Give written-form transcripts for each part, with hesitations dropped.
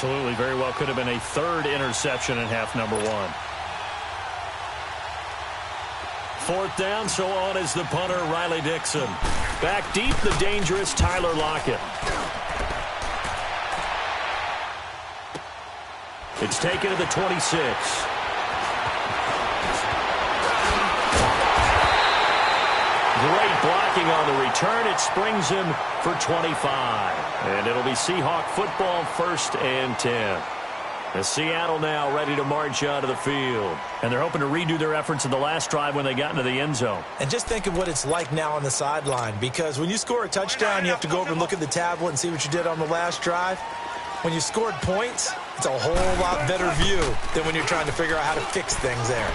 Absolutely. Very well could have been a third interception in half number one. Fourth down, so on is the punter, Riley Dixon. Back deep, the dangerous Tyler Lockett. It's taken to the 26. Great blocking on the return. It springs him for 25. And it'll be Seahawk football, 1st and 10. The Seattle now ready to march out of the field. And they're hoping to redo their efforts in the last drive when they got into the end zone. And just think of what it's like now on the sideline, because when you score a touchdown, you have to go over and look at the tablet and see what you did on the last drive. When you scored points, it's a whole lot better view than when you're trying to figure out how to fix things there.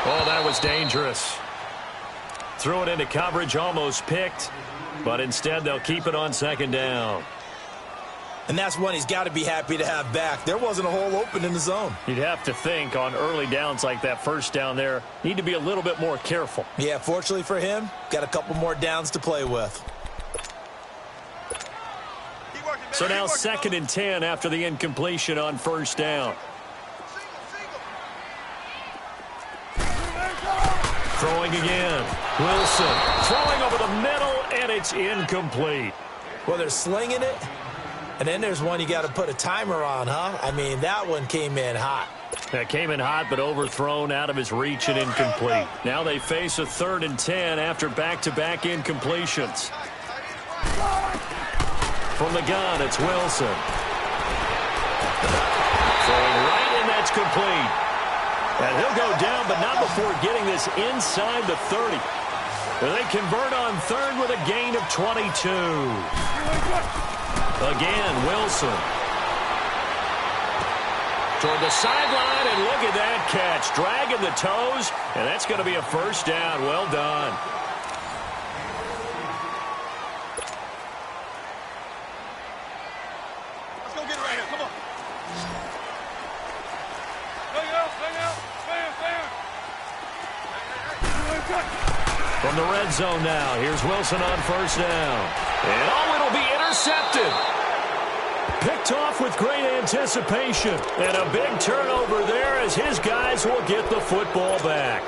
Oh, that was dangerous. Threw it into coverage, almost picked, but instead they'll keep it on 2nd down. And that's one he's got to be happy to have back. There wasn't a hole open in the zone. You'd have to think on early downs like that, 1st down there, need to be a little bit more careful. Yeah, fortunately for him, got a couple more downs to play with. So now 2nd and 10 after the incompletion on 1st down. Throwing again. Wilson throwing over the middle, and it's incomplete. Well, they're slinging it, and then there's one you got to put a timer on, huh? I mean, that one came in hot. That came in hot, but overthrown out of his reach and incomplete. Now they face a 3rd and 10 after back-to-back incompletions. From the gun, it's Wilson. Throwing right, and that's complete. And he'll go down, but not before getting this inside the 30. They convert on 3rd with a gain of 22. Again, Wilson. Toward the sideline, and look at that catch. Dragging the toes, and that's going to be a 1st down. Well done. Let's go get it right here. Come on. From the red zone now, here's Wilson on 1st down. And oh, it'll be intercepted. Picked off with great anticipation. And a big turnover there as his guys will get the football back.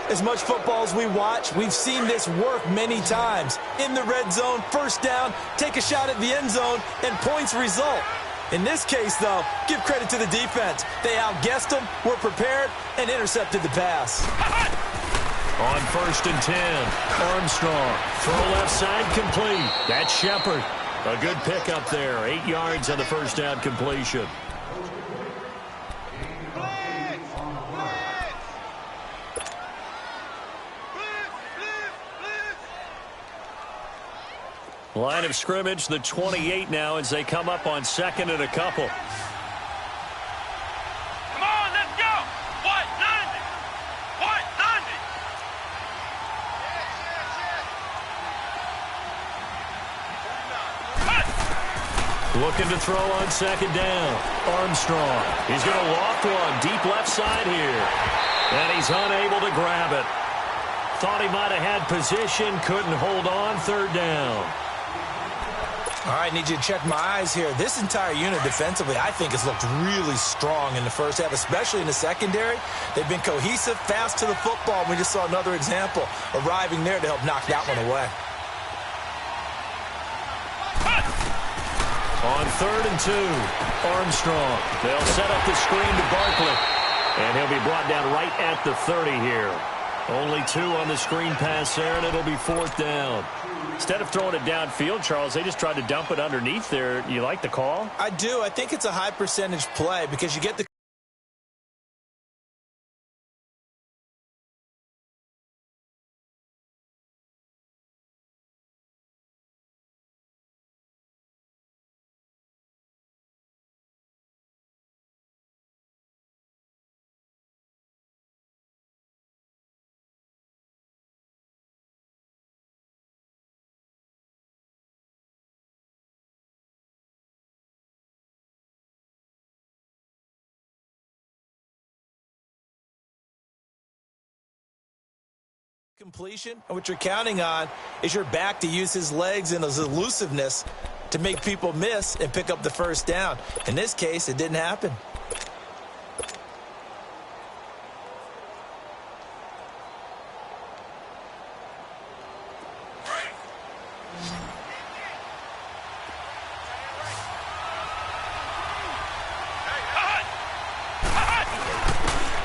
As much football as we watch, we've seen this work many times. In the red zone, 1st down, take a shot at the end zone, and points result. In this case, though, give credit to the defense. They outguessed them, were prepared, and intercepted the pass. On 1st and 10, Armstrong. Throw left side complete. That's Shepard. A good pickup there. 8 yards on the 1st down completion. Line of scrimmage, the 28 now as they come up on 2nd and a couple. Come on, let's go. What? 90. What? 90. Looking to throw on 2nd down. Armstrong. He's going to loft one deep left side here. And he's unable to grab it. Thought he might have had position. Couldn't hold on. 3rd down. All right, need you to check my eyes here. This entire unit defensively, I think, has looked really strong in the 1st half, especially in the secondary. They've been cohesive, fast to the football. We just saw another example arriving there to help knock that one away. On 3rd and 2, Armstrong. They'll set up the screen to Barkley. And he'll be brought down right at the 30 here. Only 2 on the screen pass there, and it'll be 4th down. Instead of throwing it downfield, Charles, they just tried to dump it underneath there. You like the call? I do. I think it's a high percentage play because you get the completion. And what you're counting on is your back to use his legs and his elusiveness to make people miss and pick up the first down. In this case, it didn't happen.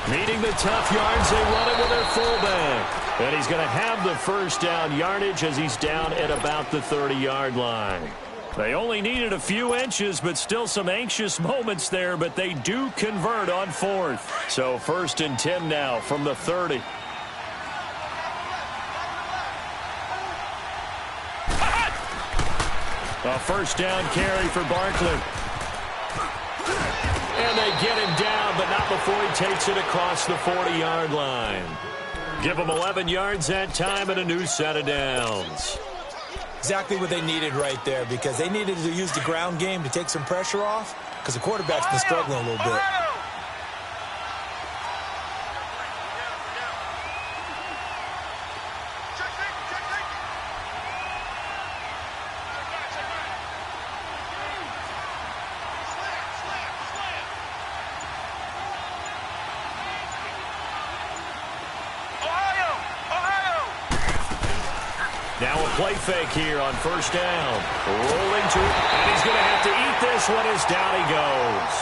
Needing the tough yards, they run it with their fullback. And he's going to have the first down yardage as he's down at about the 30-yard line. They only needed a few inches, but still some anxious moments there, but they do convert on fourth. So 1st and 10 now from the 30. A first down carry for Barkley. And they get him down, but not before he takes it across the 40-yard line. Give him 11 yards that time and a new set of downs. Exactly what they needed right there, because they needed to use the ground game to take some pressure off, because the quarterback's been struggling a little bit. Now a play fake here on first down. Rolling to it, and he's going to have to eat this one as down he goes.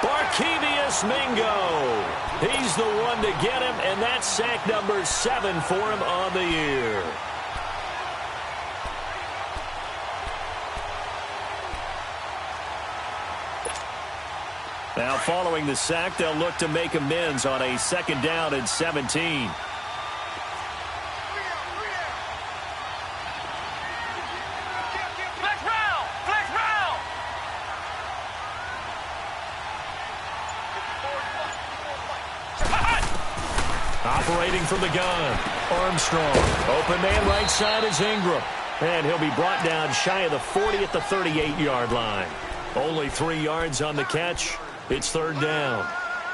Barkevious Mingo. He's the one to get him, and that's sack number 7 for him on the year. Now following the sack, they'll look to make amends on a 2nd down and 17. Operating from the gun, Armstrong. Open man right side is Ingram. And he'll be brought down shy of the 40 at the 38-yard line. Only 3 yards on the catch. It's 3rd down.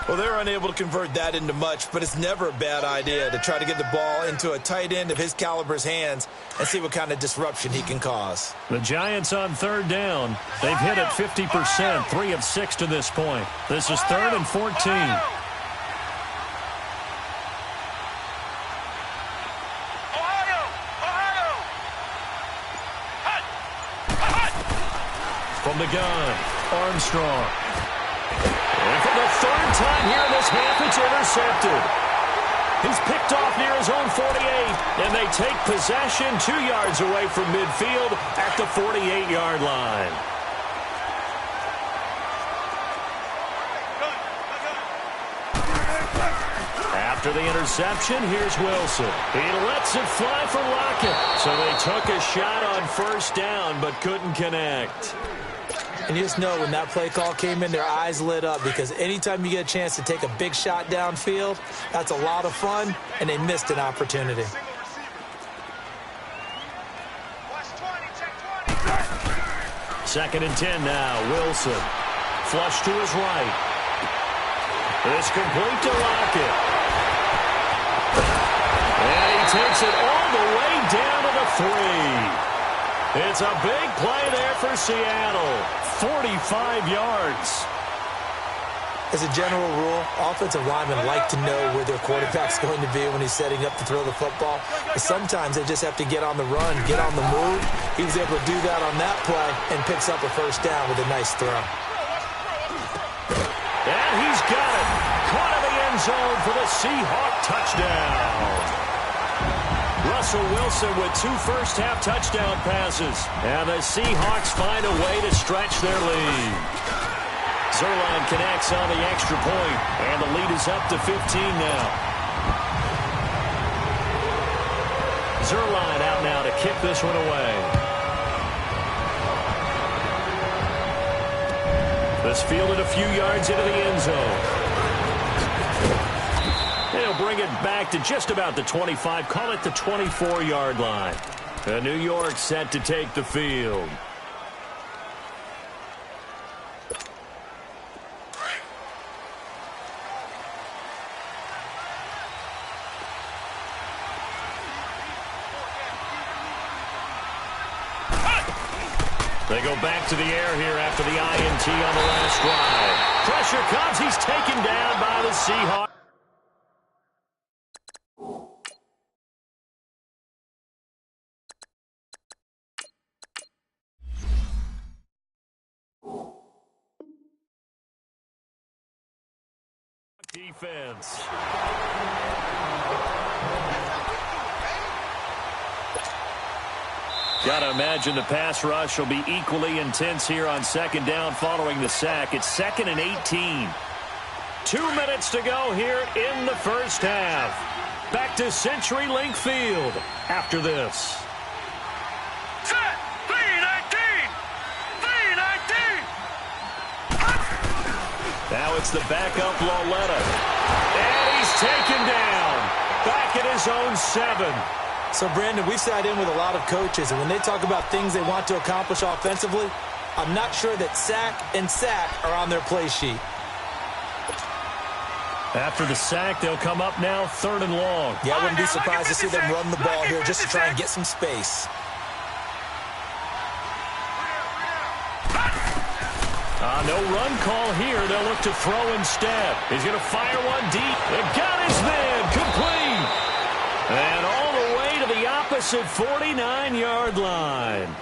Well, they're unable to convert that into much, but it's never a bad idea to try to get the ball into a tight end of his caliber's hands and see what kind of disruption he can cause. The Giants on 3rd down. They've hit it 50%, 3 of 6 to this point. This is 3rd and 14. From the gun, Armstrong. And for the 3rd time here in this half, it's intercepted. He's picked off near his own 48, and they take possession 2 yards away from midfield at the 48-yard line. After the interception, here's Wilson. He lets it fly for Lockett. So they took a shot on first down, but couldn't connect. And you just know when that play call came in, their eyes lit up, because anytime you get a chance to take a big shot downfield, that's a lot of fun, and they missed an opportunity. Second and 10 now, Wilson. Flush to his right. It's complete to Lockett. And he takes it all the way down to the 3. It's a big play there for Seattle. 45 yards. As a general rule, offensive linemen like to know where their quarterback's going to be when he's setting up to throw the football. But sometimes they just have to get on the run, get on the move. He was able to do that on that play and picks up a first down with a nice throw. And he's got it. Caught in the end zone for the Seahawk touchdown. Russell Wilson with 2 first-half touchdown passes. And the Seahawks find a way to stretch their lead. Zerline connects on the extra point, and the lead is up to 15 now. Zerline out now to kick this one away. This fielded a few yards into the end zone. They'll bring it back to just about the 25, call it the 24-yard line. And New York set to take the field. They go back to the air here after the INT on the last drive. Pressure comes. He's taken down by the Seahawks. Defense. Gotta imagine the pass rush will be equally intense here on second down following the sack. It's 2nd and 18. 2 minutes to go here in the first half. Back to CenturyLink Field after this. Set. 319. 319. Now it's the backup Lauletta. And he's taken down. Back at his own 7. So, Brandon, we've sat in with a lot of coaches, and when they talk about things they want to accomplish offensively, I'm not sure that sack and sack are on their play sheet. After the sack, they'll come up now 3rd and long. Yeah, I wouldn't be surprised to see them run the ball here just to try and get some space. No run call here. They'll look to throw instead. He's going to fire one deep. They got his man. Complete. And all the way to the opposite 49-yard line.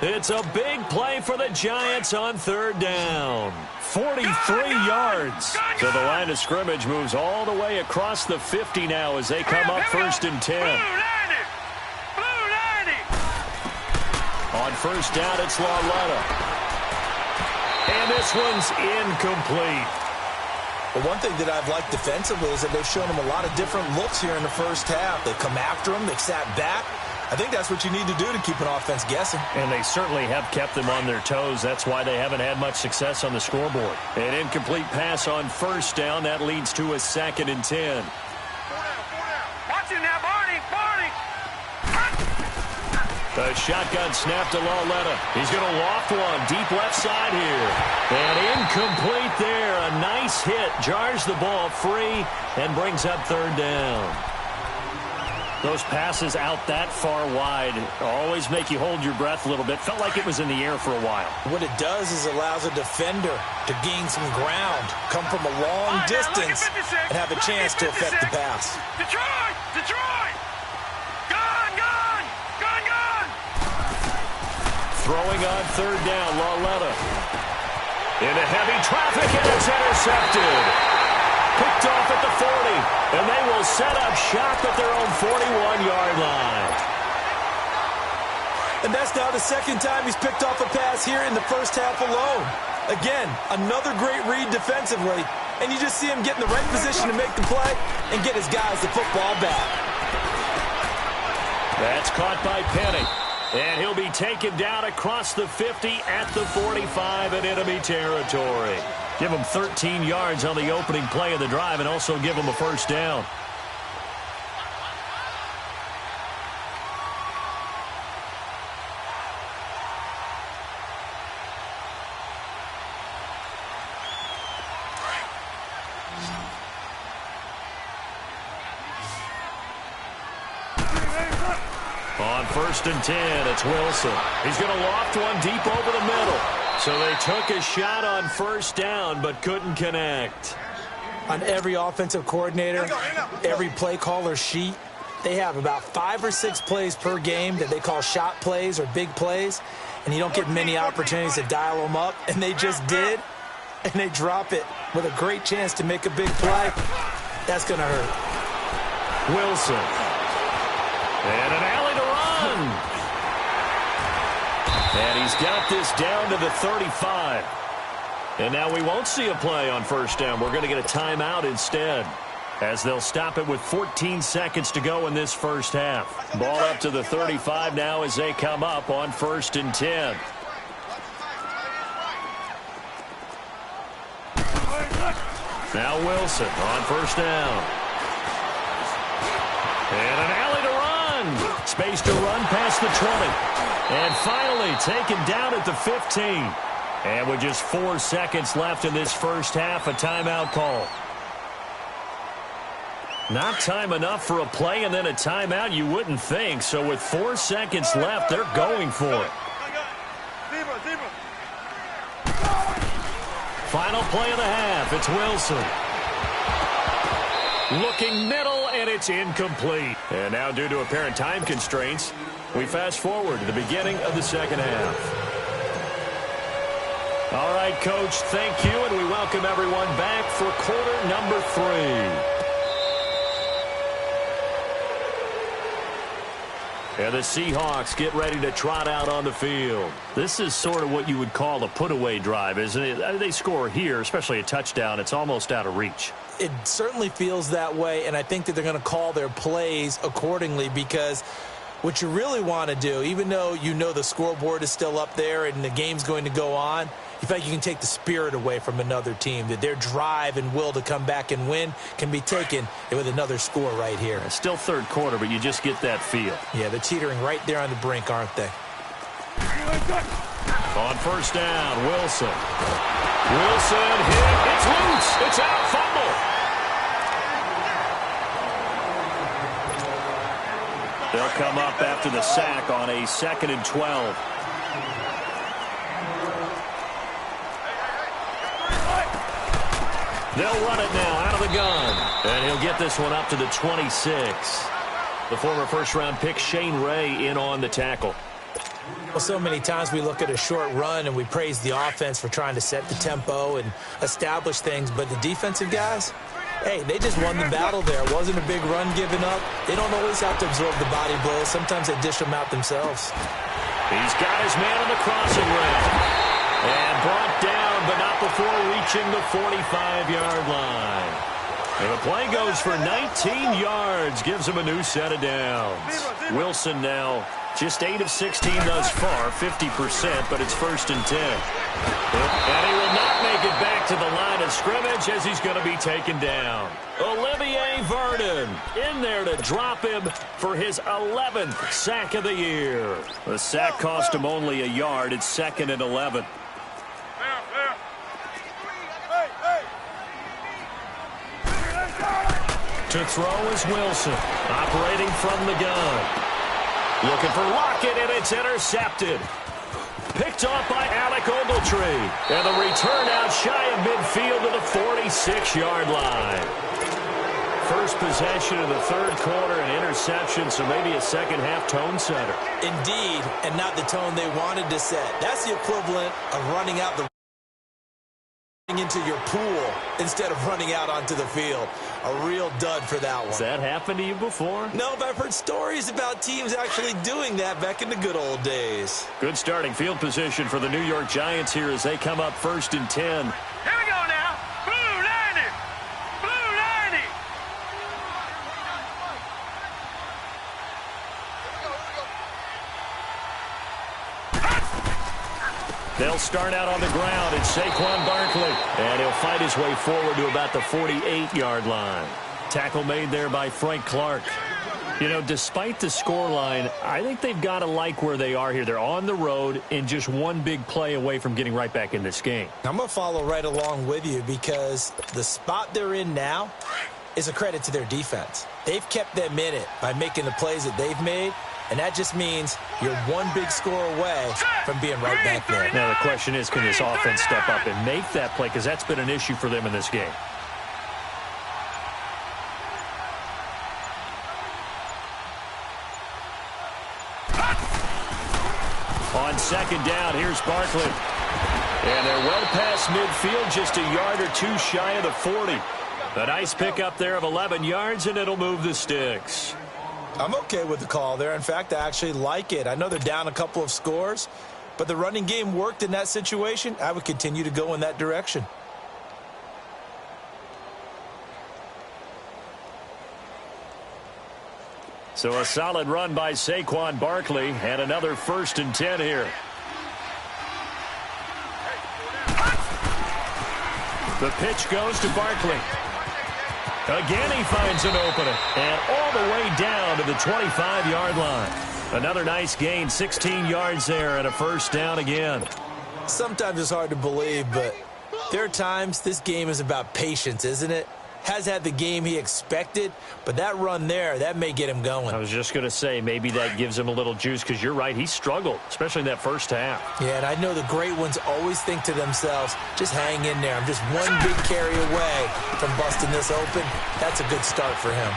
It's a big play for the Giants on 3rd down. 43 yards. So the line of scrimmage moves all the way across the 50 now as they come up 1st and 10. Blue 90. On 1st down, it's Lauletta. And this one's incomplete. But one thing that I've liked defensively is that they've shown them a lot of different looks here in the first half. They come after them. They sat back. I think that's what you need to do to keep an offense guessing. And they certainly have kept them on their toes. That's why they haven't had much success on the scoreboard. An incomplete pass on 1st down. That leads to a 2nd and 10. Watch him now, Barney. The shotgun snap to Lauletta. He's going to loft one deep left side here. And incomplete there. A nice hit. Jars the ball free and brings up 3rd down. Those passes out that far wide always make you hold your breath a little bit. Felt like it was in the air for a while. What it does is allows a defender to gain some ground, come from a long distance, and have a chance to affect the pass. Detroit! Gone! Throwing on 3rd down, Lauletta. Into heavy traffic, and it's intercepted. Picked off at the 40, and they will set up shop at their own 41-yard line. And that's now the 2nd time he's picked off a pass here in the first half alone. Again, another great read defensively, and you just see him get in the right position to make the play and get his guys the football back. That's caught by Penny. And he'll be taken down across the 50 at the 45 in enemy territory. Give him 13 yards on the opening play of the drive and also give him a 1st down. On 1st and 10, it's Wilson. He's going to loft one deep over the middle. So they took a shot on 1st down, but couldn't connect. On every offensive coordinator, every play caller sheet, they have about 5 or 6 plays per game that they call shot plays or big plays, and you don't get many opportunities to dial them up, and they just did, and they drop it with a great chance to make a big play. That's going to hurt. Wilson. And an alley to run. And he's got this down to the 35. And now we won't see a play on 1st down. We're going to get a timeout instead, as they'll stop it with 14 seconds to go in this first half. Ball up to the 35 now as they come up on 1st and 10. Now Wilson on 1st down. And an alley to run. Space to run past the 20. And finally taken down at the 15. And with just 4 seconds left in this first half, a timeout call. Not time enough for a play and then a timeout, you wouldn't think. So with 4 seconds left, they're going for it. Final play of the half. It's Wilson. Looking middle, and it's incomplete. And now, due to apparent time constraints, we fast forward to the beginning of the second half. All right, Coach, thank you, and we welcome everyone back for quarter number 3. And the Seahawks get ready to trot out on the field. This is sort of what you would call a put-away drive, isn't it? They score here, especially a touchdown. It's almost out of reach. It certainly feels that way, and I think that they're going to call their plays accordingly, because what you really want to do, even though you know the scoreboard is still up there and the game's going to go on, you feel like you can take the spirit away from another team, that their drive and will to come back and win can be taken with another score right here. It's still third quarter, but you just get that feel. Yeah, they're teetering right there on the brink, aren't they? On first down, Wilson. Wilson hit. It's loose. It's out. Fumble. They'll come up after the sack on a 2nd and 12. They'll run it now out of the gun. And he'll get this one up to the 26. The former first-round pick, Shane Ray, in on the tackle. Well, so many times we look at a short run and we praise the offense for trying to set the tempo and establish things, but the defensive guys, hey, they just won the battle there. It wasn't a big run given up. They don't always have to absorb the body blows. Sometimes they dish them out themselves. He's got his man on the crossing rail. And brought down, but not before reaching the 45-yard line. And the play goes for 19 yards, gives him a new set of downs. Wilson now just 8 of 16 thus far, 50%, but it's 1st and 10. And he will not make it back to the line of scrimmage as he's going to be taken down. Olivier Vernon in there to drop him for his 11th sack of the year. The sack cost him only a yard. It's 2nd and 11. To throw is Wilson, operating from the gun. Looking for Lockett, and it's intercepted. Picked off by Alec Ogletree. And the return out shy of midfield to the 46-yard line. First possession of the third quarter, an interception, so maybe a second-half tone setter. Indeed, and not the tone they wanted to set. That's the equivalent of running out the into your pool instead of running out onto the field. A real dud for that one. Has that happened to you before? No, but I've heard stories about teams actually doing that back in the good old days. Good starting field position for the New York Giants here as they come up 1st and 10. Here we go now. Blue 90. Blue 90. They'll start out on the ground. It's Saquon Barkley. And he'll fight his way forward to about the 48-yard line. Tackle made there by Frank Clark. You know, despite the scoreline, I think they've got to like where they are here. They're on the road and just one big play away from getting right back in this game. I'm going to follow right along with you because the spot they're in now is a credit to their defense. They've kept them in it by making the plays that they've made. And that just means you're one big score away from being right back there. Now, the question is, can this offense step up and make that play? Because that's been an issue for them in this game. On 2nd down, here's Barkley. And they're well past midfield, just a yard or two shy of the 40. A nice pickup there of 11 yards, and it'll move the sticks. I'm okay with the call there. In fact, I actually like it. I know they're down a couple of scores, but the running game worked in that situation. I would continue to go in that direction. So a solid run by Saquon Barkley and another 1st and 10 here. The pitch goes to Barkley. Again, he finds an opening. And all the way down to the 25-yard line. Another nice gain, 16 yards there and a 1st down again. Sometimes it's hard to believe, but there are times this game is about patience, isn't it? has had the game he expected, but that run there, that may get him going. I was just going to say, maybe that gives him a little juice, because you're right, he struggled, especially in that first half. Yeah, and I know the great ones always think to themselves, just hang in there. I'm just one big carry away from busting this open. That's a good start for him.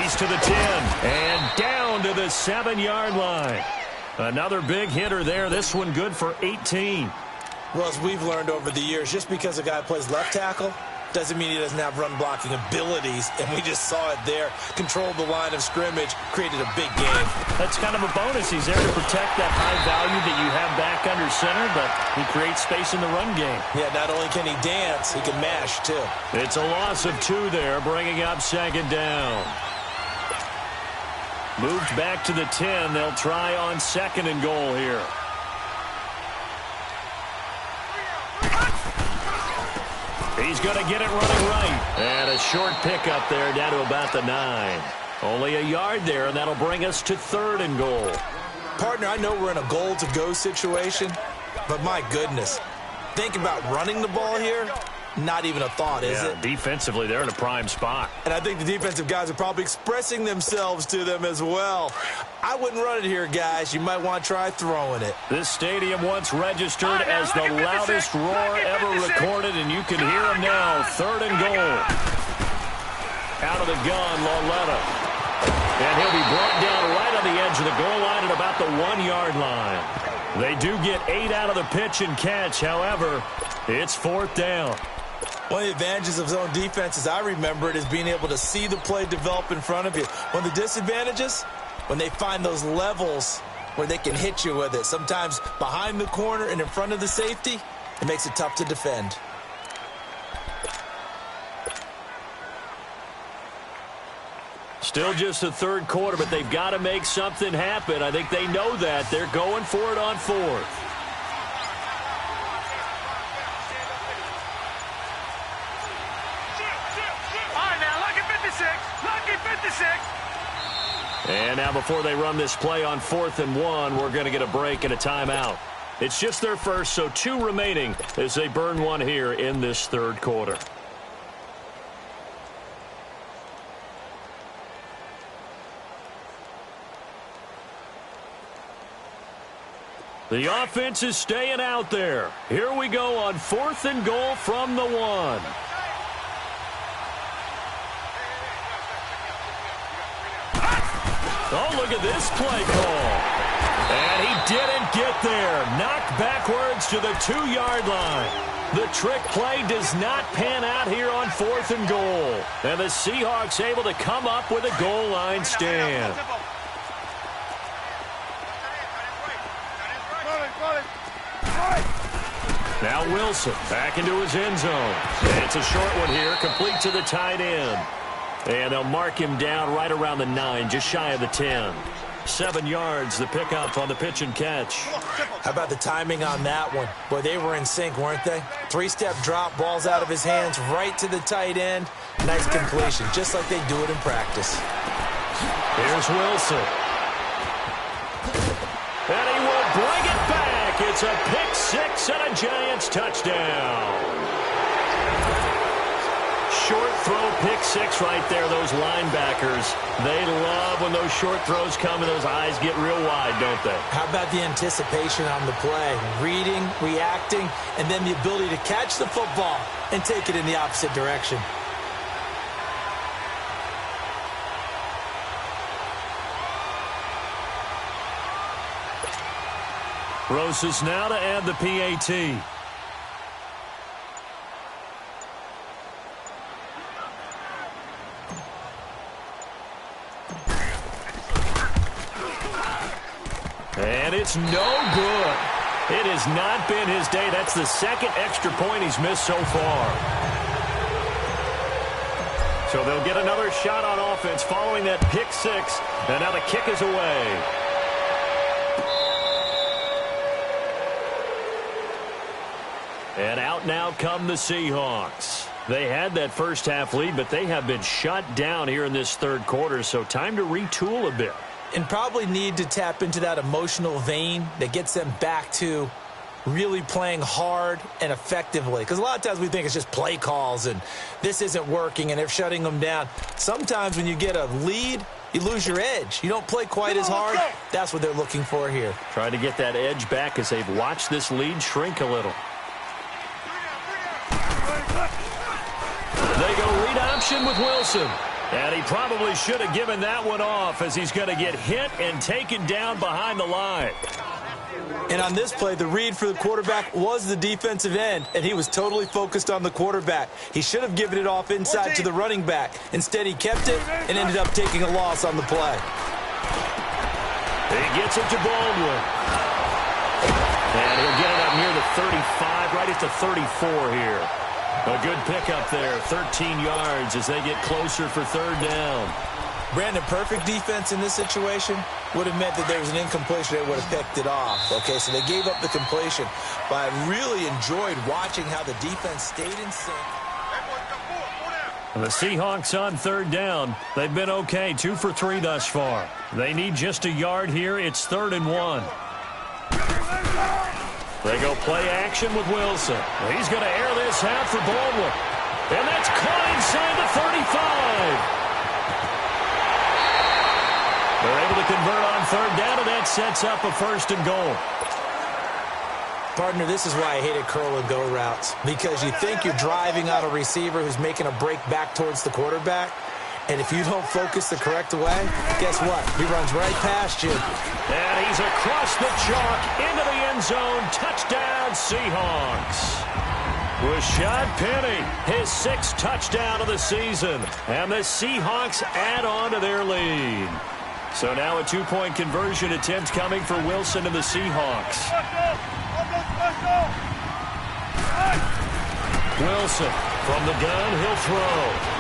He's to the 10 and down to the 7-yard line. Another big hitter there. This one good for 18. Well, as we've learned over the years, just because a guy plays left tackle doesn't mean he doesn't have run-blocking abilities, and we just saw it there. Controlled the line of scrimmage, created a big game. That's kind of a bonus. He's there to protect that high value that you have back under center, but he creates space in the run game. Yeah, not only can he dance, he can mash, too. It's a loss of 2 there, bringing up 2nd down. Moved back to the 10. They'll try on 2nd and goal here. He's going to get it running right. And a short pickup there down to about the 9. Only a yard there, and that'll bring us to 3rd and goal. Partner, I know we're in a goal-to-go situation, but my goodness, think about running the ball here. Not even a thought, is it? Defensively, they're in a prime spot. And I think the defensive guys are probably expressing themselves to them as well. I wouldn't run it here, guys. You might want to try throwing it. This stadium once registered as the loudest roar ever recorded, and you can hear them now. 3rd and goal. Out of the gun, Lauletta. And he'll be brought down right on the edge of the goal line at about the 1-yard line. They do get 8 out of the pitch and catch. However, it's 4th down. One of the advantages of zone defense, as I remember it, is being able to see the play develop in front of you. One of the disadvantages, when they find those levels where they can hit you with it, sometimes behind the corner and in front of the safety, it makes it tough to defend. Still just the 3rd quarter, but they've got to make something happen. I think they know that. They're going for it on 4th. And now before they run this play on 4th and 1, we're going to get a break and a timeout. It's just their first, so 2 remaining as they burn 1 here in this 3rd quarter. The offense is staying out there. Here we go on 4th and goal from the 1. Oh, look at this play call. And he didn't get there. Knocked backwards to the 2-yard line. The trick play does not pan out here on 4th and goal. And the Seahawks able to come up with a goal line stand. Now Wilson back into his end zone. And it's a short one here, complete to the tight end. And they'll mark him down right around the 9, just shy of the 10. 7 yards, the pickup on the pitch and catch. How about the timing on that one? Boy, they were in sync, weren't they? 3-step drop, ball's out of his hands, right to the tight end. Nice completion, just like they do it in practice. Here's Wilson. And he will bring it back. It's a pick 6 and a Giants touchdown. Short throw, pick 6 right there. Those linebackers, they love when those short throws come and those eyes get real wide, don't they? How about the anticipation on the play? Reading, reacting, and then the ability to catch the football and take it in the opposite direction. Rosas now to add the PAT. And it's no good. It has not been his day. That's the 2nd extra point he's missed so far. So they'll get another shot on offense following that pick 6. And now the kick is away. And out now come the Seahawks. They had that first half lead, but they have been shut down here in this 3rd quarter, so time to retool a bit. And probably need to tap into that emotional vein that gets them back to really playing hard and effectively. Because a lot of times we think it's just play calls and this isn't working and they're shutting them down. Sometimes when you get a lead, you lose your edge. You don't play quite as hard. That's what they're looking for here. Trying to get that edge back as they've watched this lead shrink a little. They go read option with Wilson. And he probably should have given that one off as he's going to get hit and taken down behind the line. And on this play, the read for the quarterback was the defensive end, and he was totally focused on the quarterback. He should have given it off inside to the running back. Instead, he kept it and ended up taking a loss on the play. He gets it to Baldwin. And he'll get it up near the 35, right at the 34 here. A good pickup there, 13 yards as they get closer for third down. Brandon, perfect defense in this situation would have meant that there was an incompletion. They would have picked it off. Okay, so they gave up the completion. But I really enjoyed watching how the defense stayed in sync. The Seahawks on third down. They've been okay, 2 for 3 thus far. They need just a yard here. It's 3rd and 1. They go play action with Wilson. He's going to air this out for Baldwin. And that's caught inside the 35. They're able to convert on third down, and that sets up a 1st and goal. Partner, this is why I hated curl and go routes. Because you think you're driving on a receiver who's making a break back towards the quarterback. And if you don't focus the correct way, guess what? He runs right past you. And he's across the chalk into the end zone. Touchdown, Seahawks. Rashad Penny, his 6th touchdown of the season. And the Seahawks add on to their lead. So now a 2-point conversion attempt coming for Wilson and the Seahawks. Wilson from the gun, he'll throw.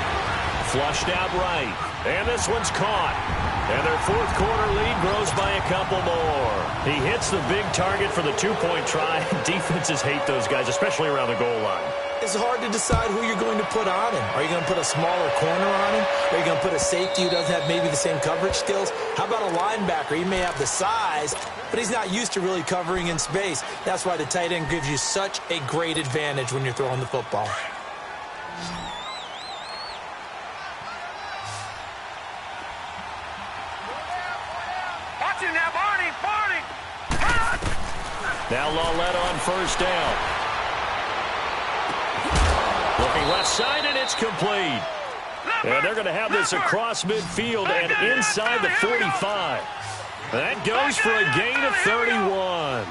Flushed out right. And this one's caught. And their 4th quarter lead grows by a couple more. He hits the big target for the 2-point try. Defenses hate those guys, especially around the goal line. It's hard to decide who you're going to put on him. Are you going to put a smaller corner on him? Are you going to put a safety who doesn't have maybe the same coverage skills? How about a linebacker? He may have the size, but he's not used to really covering in space. That's why the tight end gives you such a great advantage when you're throwing the football. Watch him now, Barney! Now Lawletta on 1st down. Looking left side, and it's complete. And they're going to have this across midfield and inside the 45. That goes for a gain of 31.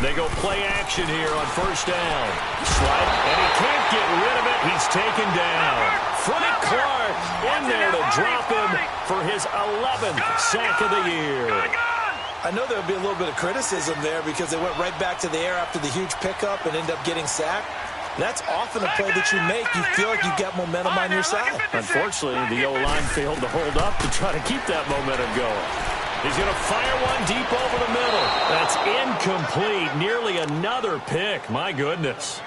They go play action here on 1st down. Slide, and he can't get rid of it. He's taken down. Frank Clark in there to drop him for his 11th sack of the year. I know there'll be a little bit of criticism there because they went right back to the air after the huge pickup and end up getting sacked. That's often a play that you make. You feel like you've got momentum on your side. Unfortunately, the O-line failed to hold up to try to keep that momentum going. He's going to fire one deep over the middle. That's incomplete. Nearly another pick. My goodness.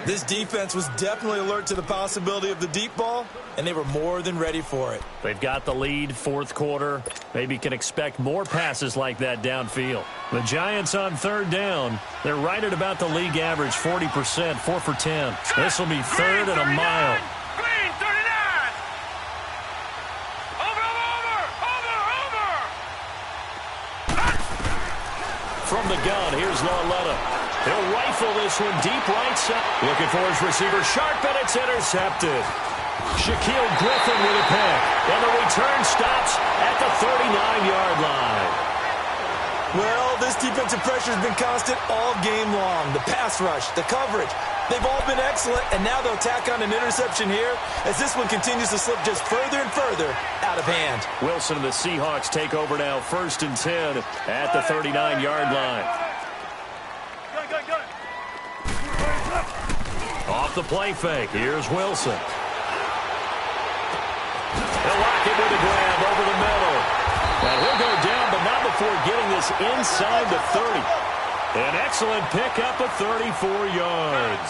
This defense was definitely alert to the possibility of the deep ball, and they were more than ready for it. They've got the lead, 4th quarter. Maybe can expect more passes like that downfield. The Giants on 3rd down. They're right at about the league average, 40%, 4 for 10. This will be 3rd and a mile. Green, 39! Over! From the gun, here's Lawletta. He'll rifle this one deep right side. Looking for his receiver, sharp, and it's intercepted. Shaquille Griffin with a pick. And the return stops at the 39-yard line. Well, this defensive pressure has been constant all game long. The pass rush, the coverage, they've all been excellent, and now they'll tack on an interception here as this one continues to slip just further and further out of hand. Wilson and the Seahawks take over now, 1st and 10 at the 39-yard line. Off the play fake, here's Wilson. He'll lock it with a grab over the middle. And he'll go down, but not before getting this inside the 30. An excellent pickup of 34 yards.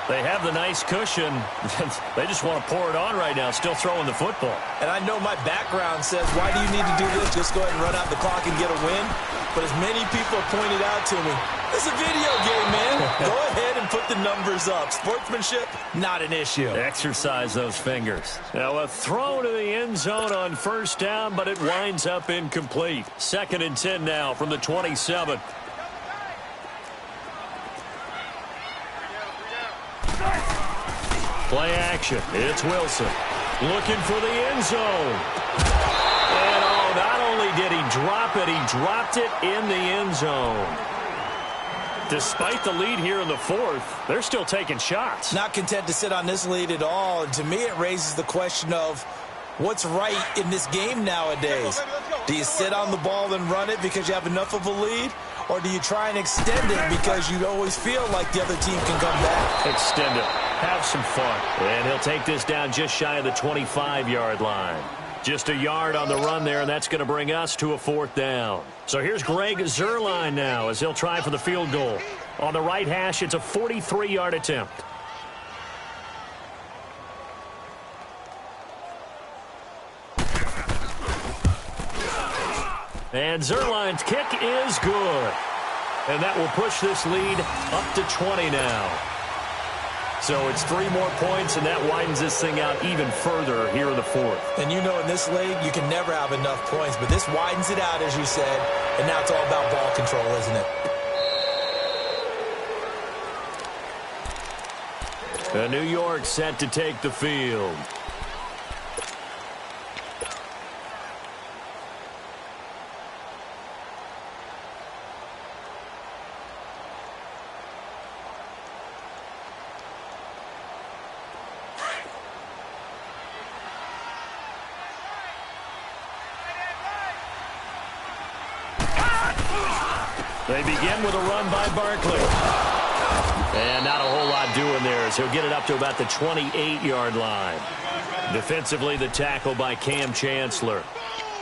They have the nice cushion. They just want to pour it on right now, still throwing the football. And I know my background says, why do you need to do this? Just go ahead and run out the clock and get a win. But as many people have pointed out to me, it's a video game, man. Go ahead and put the numbers up. Sportsmanship, not an issue. Exercise those fingers. Now a throw to the end zone on first down, but it winds up incomplete. 2nd and 10 now from the 27. Play action. It's Wilson. Looking for the end zone. And not only did he drop it, he dropped it in the end zone. Despite the lead here in the 4th, they're still taking shots. Not content to sit on this lead at all. And to me, it raises the question of what's right in this game nowadays. Do you sit on the ball and run it because you have enough of a lead? Or do you try and extend it because you always feel like the other team can come back? Extend it. Have some fun. And he'll take this down just shy of the 25-yard line. Just a yard on the run there, and that's going to bring us to a 4th down. So here's Greg Zuerlein now as he'll try for the field goal. On the right hash, it's a 43-yard attempt. And Zuerlein's kick is good. And that will push this lead up to 20 now. So it's 3 more points, and that widens this thing out even further here in the 4th. And you know in this league, you can never have enough points, but this widens it out, as you said, and now it's all about ball control, isn't it? And New York set to take the field. They begin with a run by Barkley. And not a whole lot doing there as he'll get it up to about the 28-yard line. Defensively, the tackle by Cam Chancellor.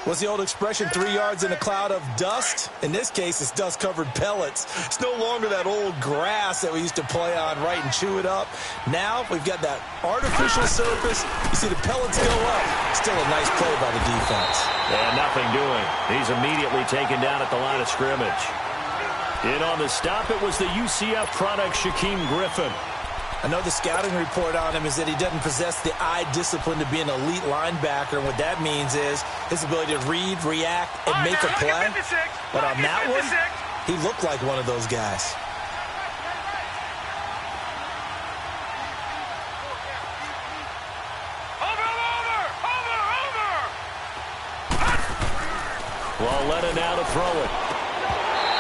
What's the old expression, 3 yards in a cloud of dust? In this case, it's dust-covered pellets. It's no longer that old grass that we used to play on, right, and chew it up. Now we've got that artificial surface. You see the pellets go up. Still a nice play by the defense. And nothing doing. He's immediately taken down at the line of scrimmage. In on the stop, it was the UCF product, Shaquem Griffin. I know the scouting report on him is that he doesn't possess the eye discipline to be an elite linebacker, and what that means is his ability to read, react, and make a play. But on that one, he looked like one of those guys. Over! Walletta now to throw it.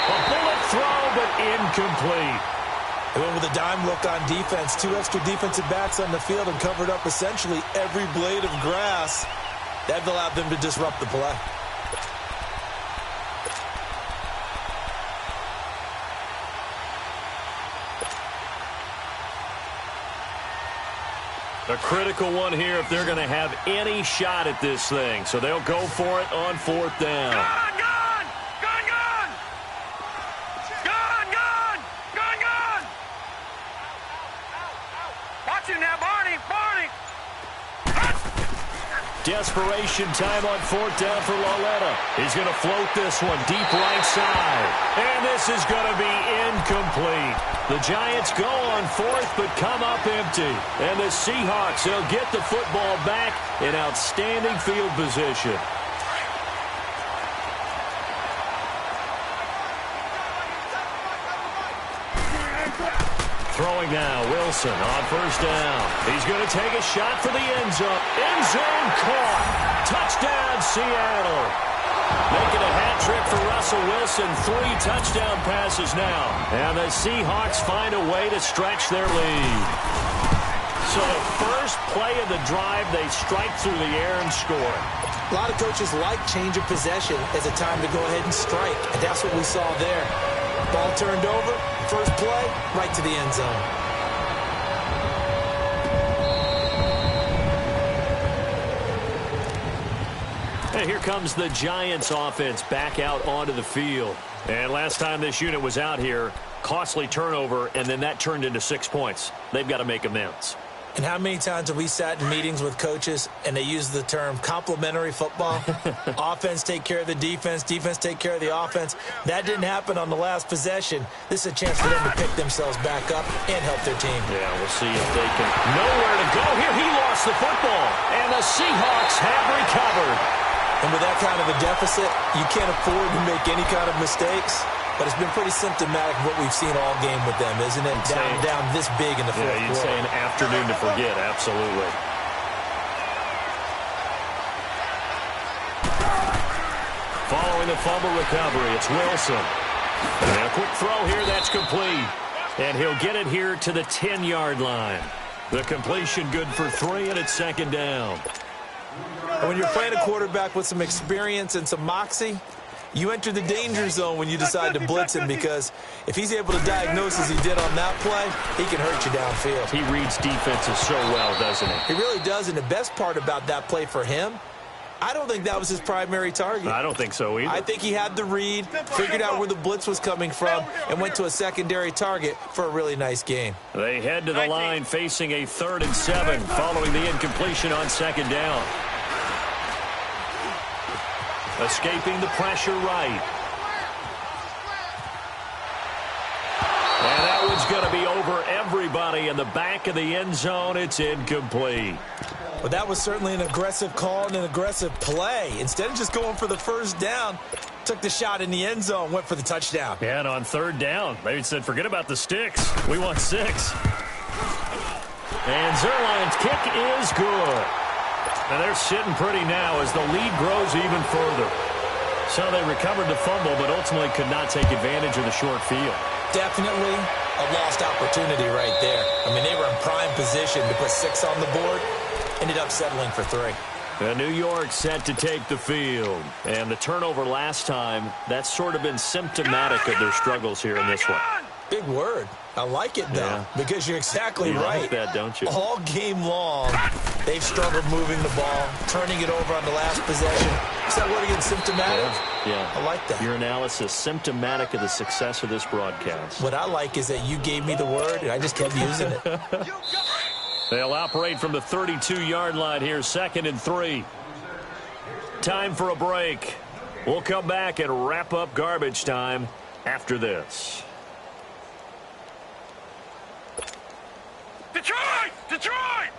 A bullet throw, but incomplete. They went with a dime look on defense. 2 extra defensive backs on the field and covered up essentially every blade of grass. That allowed them to disrupt the play. A critical one here if they're going to have any shot at this thing. So they'll go for it on 4th down. Gun! Watch him now, Barney! Desperation time on 4th down for Walletta. He's going to float this one deep right side. And this is going to be incomplete. The Giants go on 4th but come up empty. And the Seahawks, they'll get the football back in outstanding field position. Throwing now, Wilson on 1st down. He's going to take a shot for the end zone. End zone caught. Touchdown, Seattle. Making a hat trick for Russell Wilson. 3 touchdown passes now. And the Seahawks find a way to stretch their lead. So the first play of the drive, they strike through the air and score. A lot of coaches like change of possession as a time to go ahead and strike. And that's what we saw there. Ball turned over, first play, right to the end zone. And here comes the Giants offense back out onto the field. And last time this unit was out here, costly turnover, and then that turned into 6 points. They've got to make amends. And how many times have we sat in meetings with coaches and they use the term complementary football? Offense take care of the defense, defense take care of the offense. That didn't happen on the last possession. This is a chance for them to pick themselves back up and help their team. Yeah, we'll see if they can. Nowhere to go here. He lost the football. And the Seahawks have recovered. And with that kind of a deficit, you can't afford to make any kind of mistakes. But it's been pretty symptomatic of what we've seen all game with them, isn't it? Down this big in the fourth quarter. You'd say an afternoon to forget, absolutely. Following the fumble recovery, it's Wilson. And a quick throw here, that's complete. And he'll get it here to the 10-yard line. The completion good for 3, and it's second down. When you're playing a quarterback with some experience and some moxie, you enter the danger zone when you decide to blitz him, because if he's able to diagnose as he did on that play, he can hurt you downfield. He reads defenses so well, doesn't he? He really does, and the best part about that play for him, I don't think that was his primary target. I don't think so either. I think he had the read, figured out where the blitz was coming from, and went to a secondary target for a really nice gain. They head to the line facing a 3rd and 7 following the incompletion on second down. Escaping the pressure right. And that one's going to be over everybody in the back of the end zone. It's incomplete. Well, that was certainly an aggressive call and an aggressive play. Instead of just going for the first down, took the shot in the end zone, went for the touchdown. Yeah, and on 3rd down, they said, forget about the sticks. We want 6. And Zerline's kick is good. And they're sitting pretty now as the lead grows even further. So they recovered the fumble, but ultimately could not take advantage of the short field. Definitely a lost opportunity right there. I mean, they were in prime position to put 6 on the board. Ended up settling for 3. And New York set to take the field. And the turnover last time, that's sort of been symptomatic of their struggles here in this one. Big word. I like it, though, because you're exactly right. You like that, don't you? All game long, they've struggled moving the ball, turning it over on the last possession. Is that word again, symptomatic? Yeah. I like that. Your analysis, symptomatic of the success of this broadcast. What I like is that you gave me the word, and I just kept using it. They'll operate from the 32-yard line here, 2nd and 3. Time for a break. We'll come back and wrap up garbage time after this. Detroit! Detroit!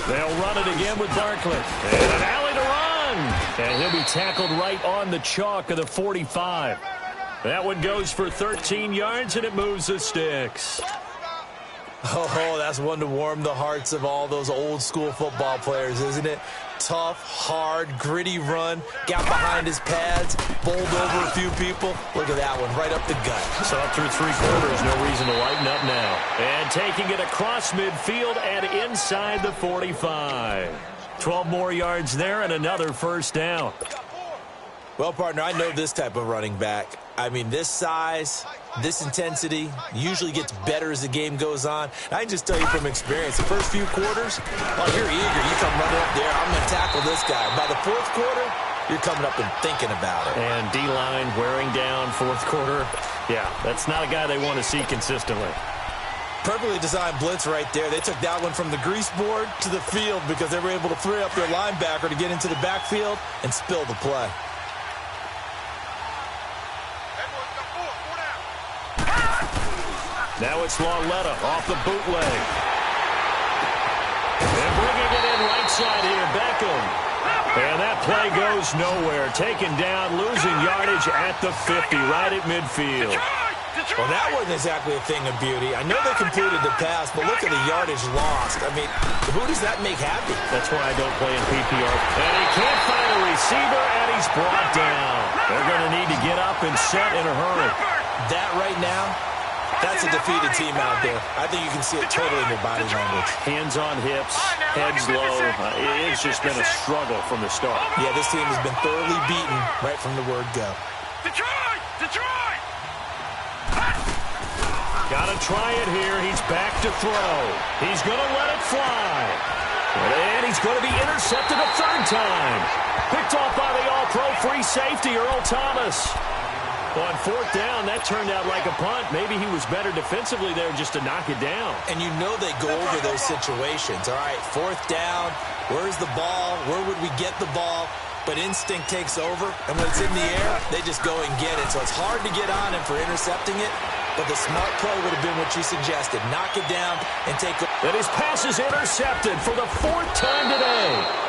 They'll run it again with Barkley. And an alley to run. And he'll be tackled right on the chalk of the 45. That one goes for 13 yards, and it moves the sticks. Oh, that's one to warm the hearts of all those old-school football players, isn't it? Tough, hard, gritty run, got behind his pads, bowled over a few people. Look at that one, right up the gut. So up through 3 quarters, no reason to lighten up now. And taking it across midfield and inside the 45. 12 more yards there and another first down. Well, partner, I know this type of running back. I mean, this size, this intensity usually gets better as the game goes on. I can just tell you from experience, the first few quarters, oh, you're eager. You come running up there, I'm going to tackle this guy. By the 4th quarter, you're coming up and thinking about it. And D-line wearing down 4th quarter. Yeah, that's not a guy they want to see consistently. Perfectly designed blitz right there. They took that one from the grease board to the field because they were able to free up their linebacker to get into the backfield and spill the play. Now it's Lauletta off the bootleg. And bringing it in right side here, Beckham. And that play goes nowhere. Taken down, losing yardage at the 50, right at midfield. Well, that wasn't exactly a thing of beauty. I know they completed the pass, but look at the yardage lost. I mean, who does that make happy? That's why I don't play in PPR. And he can't find a receiver, and he's brought down. They're going to need to get up and set in a hurry. That right now, that's a defeated team out there. I think you can see it totally in their body language. Hands on hips, heads low. It's just been a struggle from the start. Yeah, this team has been thoroughly beaten right from the word go. Detroit! Detroit! Got to try it here. He's back to throw. He's going to let it fly. And he's going to be intercepted a third time. Picked off by the all-pro free safety, Earl Thomas. On fourth down, that turned out like a punt. Maybe he was better defensively there just to knock it down. And you know they go over those situations. All right, fourth down, where's the ball? Where would we get the ball? But instinct takes over, and when it's in the air, they just go and get it. So it's hard to get on him for intercepting it, but the smart play would have been what you suggested. Knock it down and take it. And his pass is intercepted for the fourth time today.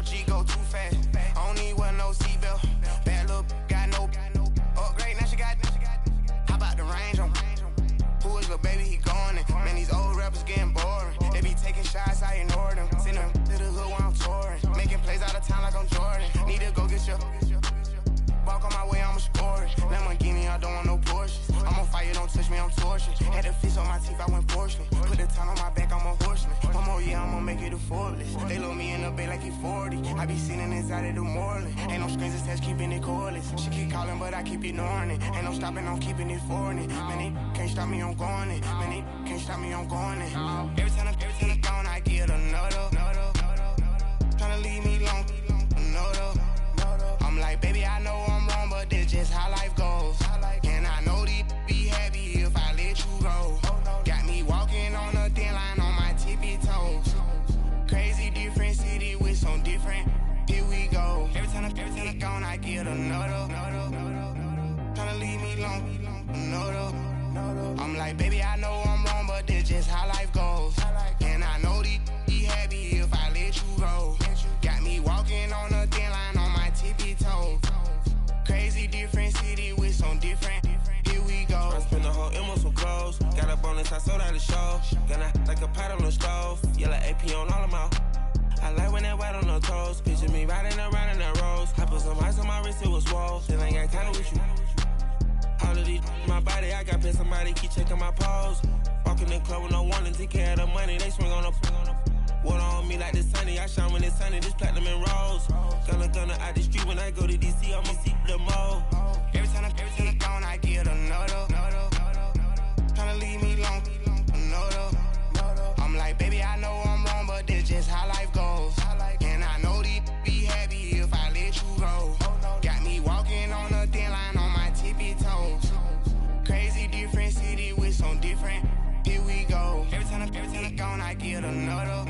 G go too fast. I don't need one no seatbelt. Bad little got no upgrade. Now she got. How about the range on? Who is the baby? He going in. Man, these old rappers getting boring. They be taking shots, I ignore them. Send them to the hood while I'm touring. Making plays out of town like I'm Jordan. Need to go get your. Walk on my way, I'ma score it. Lamborghini, I don't want no Porsches. I'm on fire, don't touch me, I'm tortured. Had the fish on my teeth, I went porcelain. Put the ton on my back, I'm a horseman. One more year, I'ma make it a Forbes. They load me in the bay like he 40. I be sitting inside of the Moreland. Ain't no strings attached, keeping it cordless. She keep calling, but I keep ignoring it. Ain't no stopping, I'm keeping it for it. Man, they can't stop me, I'm going it. Man, they can't stop me, I'm going it. Every time I'm gone, I get another. Tryna leave me alone, another. I'm like, baby, I know I'm wrong, but this just how life goes. And I know these be happy if I let you go. Got me walking on a thin line on my tippy toes. Crazy different city with some different. Here we go. Every time I'm gone, I get another. Tryna leave me alone, another. I'm like, baby, I know I'm wrong, but this just how life goes. And I know these be happy if I let you go. Got me walking on a thin line on my tippy toes. Crazy different city with some different. Here we go. I spend the whole M on some clothes. Got a bonus, I sold out the show. Gonna like a pot on the stove. Yellow AP on all of my. I like when that white on the toes. Picture me riding around in that rose. I put some ice on my wrist, it was swole. Still ain't got time with you. All of these my body, I got pissed. Somebody keep checking my pose. Walking in the club with no warning. Take care of the money, they swing on the. Water on me like the sunny, I shine when it's sunny, this platinum and rose. Gonna out the street when I go to DC, I'ma see the mall. Every time I'm gone, I get another. Tryna leave me alone, another. I'm like, baby, I know I'm wrong, but this just how life goes. And I know these be happy if I let you go. Got me walking on a thin line on my tippy toes. Crazy different city with some different. Here we go. Every time I'm gone, I get another.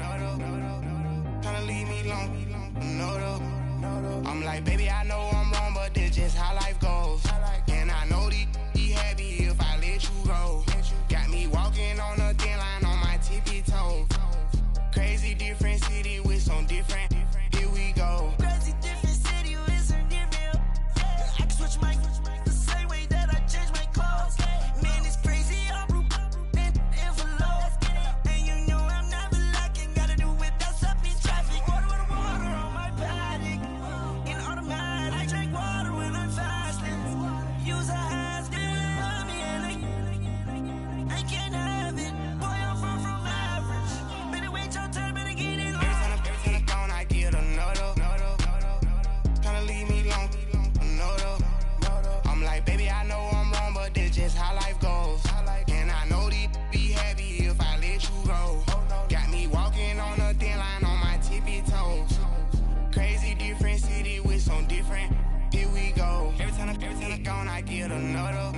Tryna leave me alone, another. I'm like, baby, I know I'm wrong, but this just how life goes. And I know these be happy if I let you go. Got me walking on a thin line on my tippy toes. Crazy different city with some different. Here we go. Crazy different city with some different. I can switch my the same way that I change my clothes. Man, it's crazy. I'm and envelope. And you know I'm never lacking. Gotta do without stopping traffic. Water on my paddock. In automatic. I drink water when I'm fasting. Use a has on me and I can't have it. Boy, I'm far from average. Better wait your turn, better get in line. Every time I'm gone, I get another. Tryna leave me alone, another. I'm like, baby, I know I'm wrong, but this just how life goes. And I know these be happy if I let you go. Got me walking on a thin line on my tippy toes. Crazy different city with some different. Here we go. Every time I'm gone, I get another.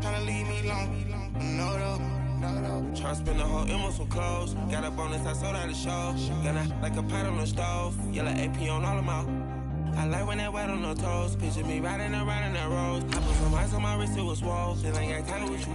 Tryna leave me alone, another. Tryna spend the whole M on some clothes. Got a bonus, I sold out the show. Gonna like a pot on the stove. Yellow AP on all of my. I like when that white on the toes. Picture me riding around in that rose. I put some ice on my wrist, it was swole. Still ain't got time with you.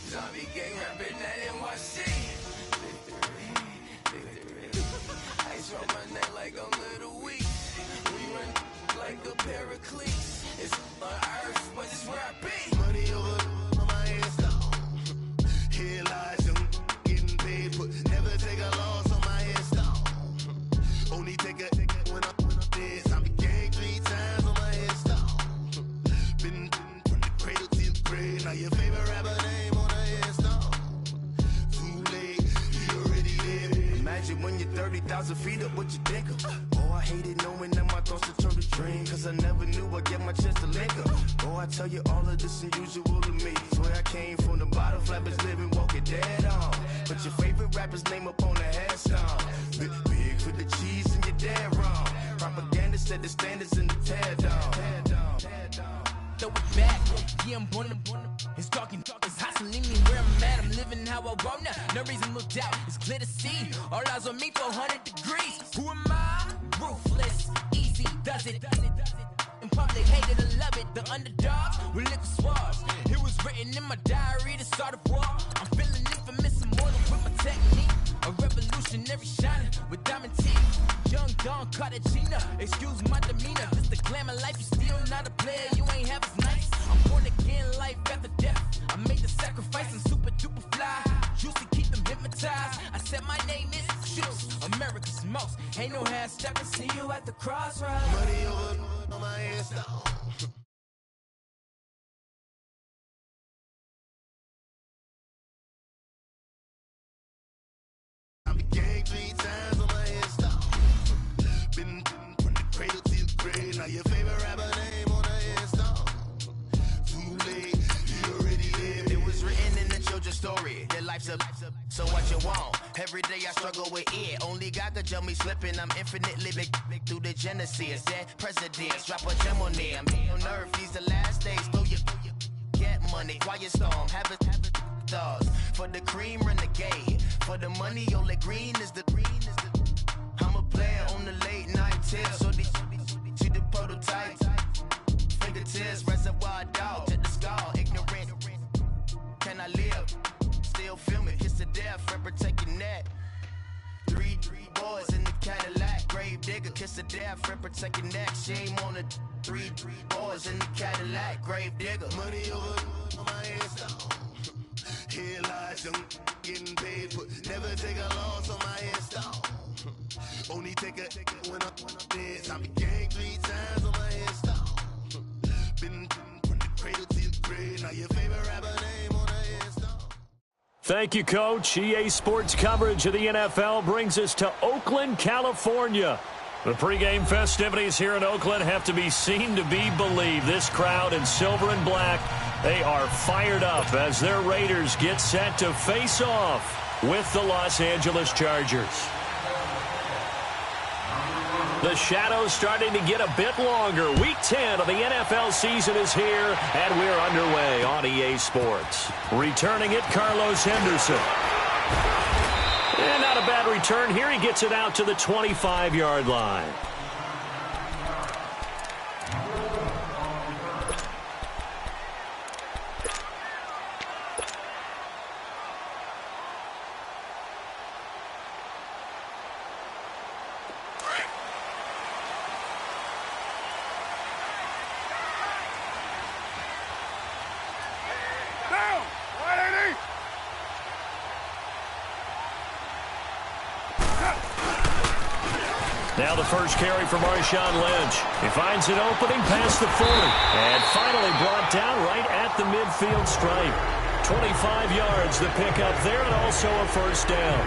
Zombie game. like a little weak. We run like a paraclete. It's on earth, but it's where I be. Money over on my headstone. Here lies young, getting paid, but never take a loss on my headstone. Only take a when I'm dead. I be gang 3 times on my headstone. Been from the cradle to the grave. Now your favorite rapper name on a headstone. Too late, he already dead. Imagine when you're 30,000 feet up, what you think of? Oh, I hated knowing that my thoughts would turn to dream. Cause I never knew I'd get my chance to link up. Oh, I tell you all of this unusual to me. Swear I came from the bottom, flappers living, walking dead on. But your favorite rapper's name up on the headstone. Big for the cheese and you're dead wrong. Propaganda said the standards in the tear down. Throw it back, yeah, I'm born to it's talking, it's hustling me where I'm at. I'm living how I want now. No reason to look out, it's clear to see. All eyes on me, 400 degrees. Who am I? Ruthless, easy, does it. In public, hated or love it. The underdogs with liquor swabs. It was written in my diary to start a war. I'm feeling infamous and mortal with my technique. A revolutionary shining with diamond teeth. Young Don Cartagena, excuse my demeanor. This the glamour life, you still not a player, you ain't half as nice. I'm born again, life after death. I made the sacrifice and super duper fly. Used to keep them hypnotized. I said my name is Juice, America's most. Ain't no half stepping, see you at the crossroads. Money over on my headstone. I be gang 3 times on my headstone. Been from the cradle to the grave. Now your favorite rapper name on a headstone. Too late, you already lived. It was written in the children's story. Their life's up, so what you want? Every day I struggle with it. Only God could jump me slipping. I'm infinitely big through the genesis. Dead presidents, drop a gem on them. On earth, these the last days. Throw your get money, quiet storm, have it stars. For the cream, renegade. For the money, only green is the I'm a player on the late night tips. So these see the prototype. Fingertips, reservoir dog, to the skull, ignorant. Can I live? Still film it, kiss to death, forever take your neck. 3 boys in the Cadillac, grave digger, kiss to death, forever take your neck. Shame on the 3 boys in the Cadillac, grave digger. Money over on my headstone. Here lies young, getting paid, but never take a loss on my headstone. Only take a when I'm dead. I be gang 3 times on my headstone. Been from the cradle to the grave. Now your favorite rapper name on a headstone. Thank you, Coach. EA Sports coverage of the NFL brings us to Oakland, California. The pregame festivities here in Oakland have to be seen to be believed. This crowd in silver and black, they are fired up as their Raiders get set to face off with the Los Angeles Chargers. The shadows starting to get a bit longer. Week 10 of the NFL season is here, and we're underway on EA Sports. Returning it, Carlos Henderson. And not a bad return here. He gets it out to the 25-yard line. Now the first carry for Marshawn Lynch. He finds an opening past the 40. And finally brought down right at the midfield stripe. 25 yards the pickup there, and also a first down.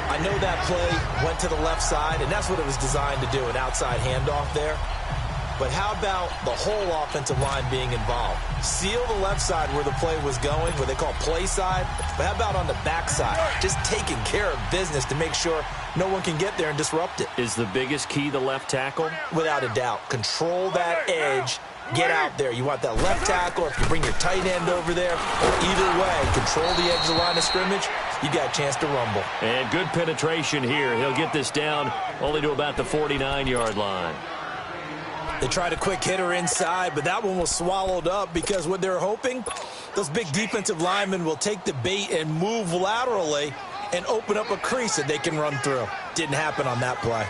I know that play went to the left side, and that's what it was designed to do, an outside handoff there. But how about the whole offensive line being involved? Seal the left side where the play was going, what they call play side. But how about on the back side? Just taking care of business to make sure no one can get there and disrupt it. Is the biggest key the left tackle? Without a doubt. Control that edge. Get out there. You want that left tackle, if you bring your tight end over there, or either way, control the edge of the line of scrimmage, you got a chance to rumble. And good penetration here. He'll get this down only to about the 49-yard line. They tried a quick hitter inside, but that one was swallowed up because what they're hoping, those big defensive linemen will take the bait and move laterally and open up a crease that they can run through. Didn't happen on that play.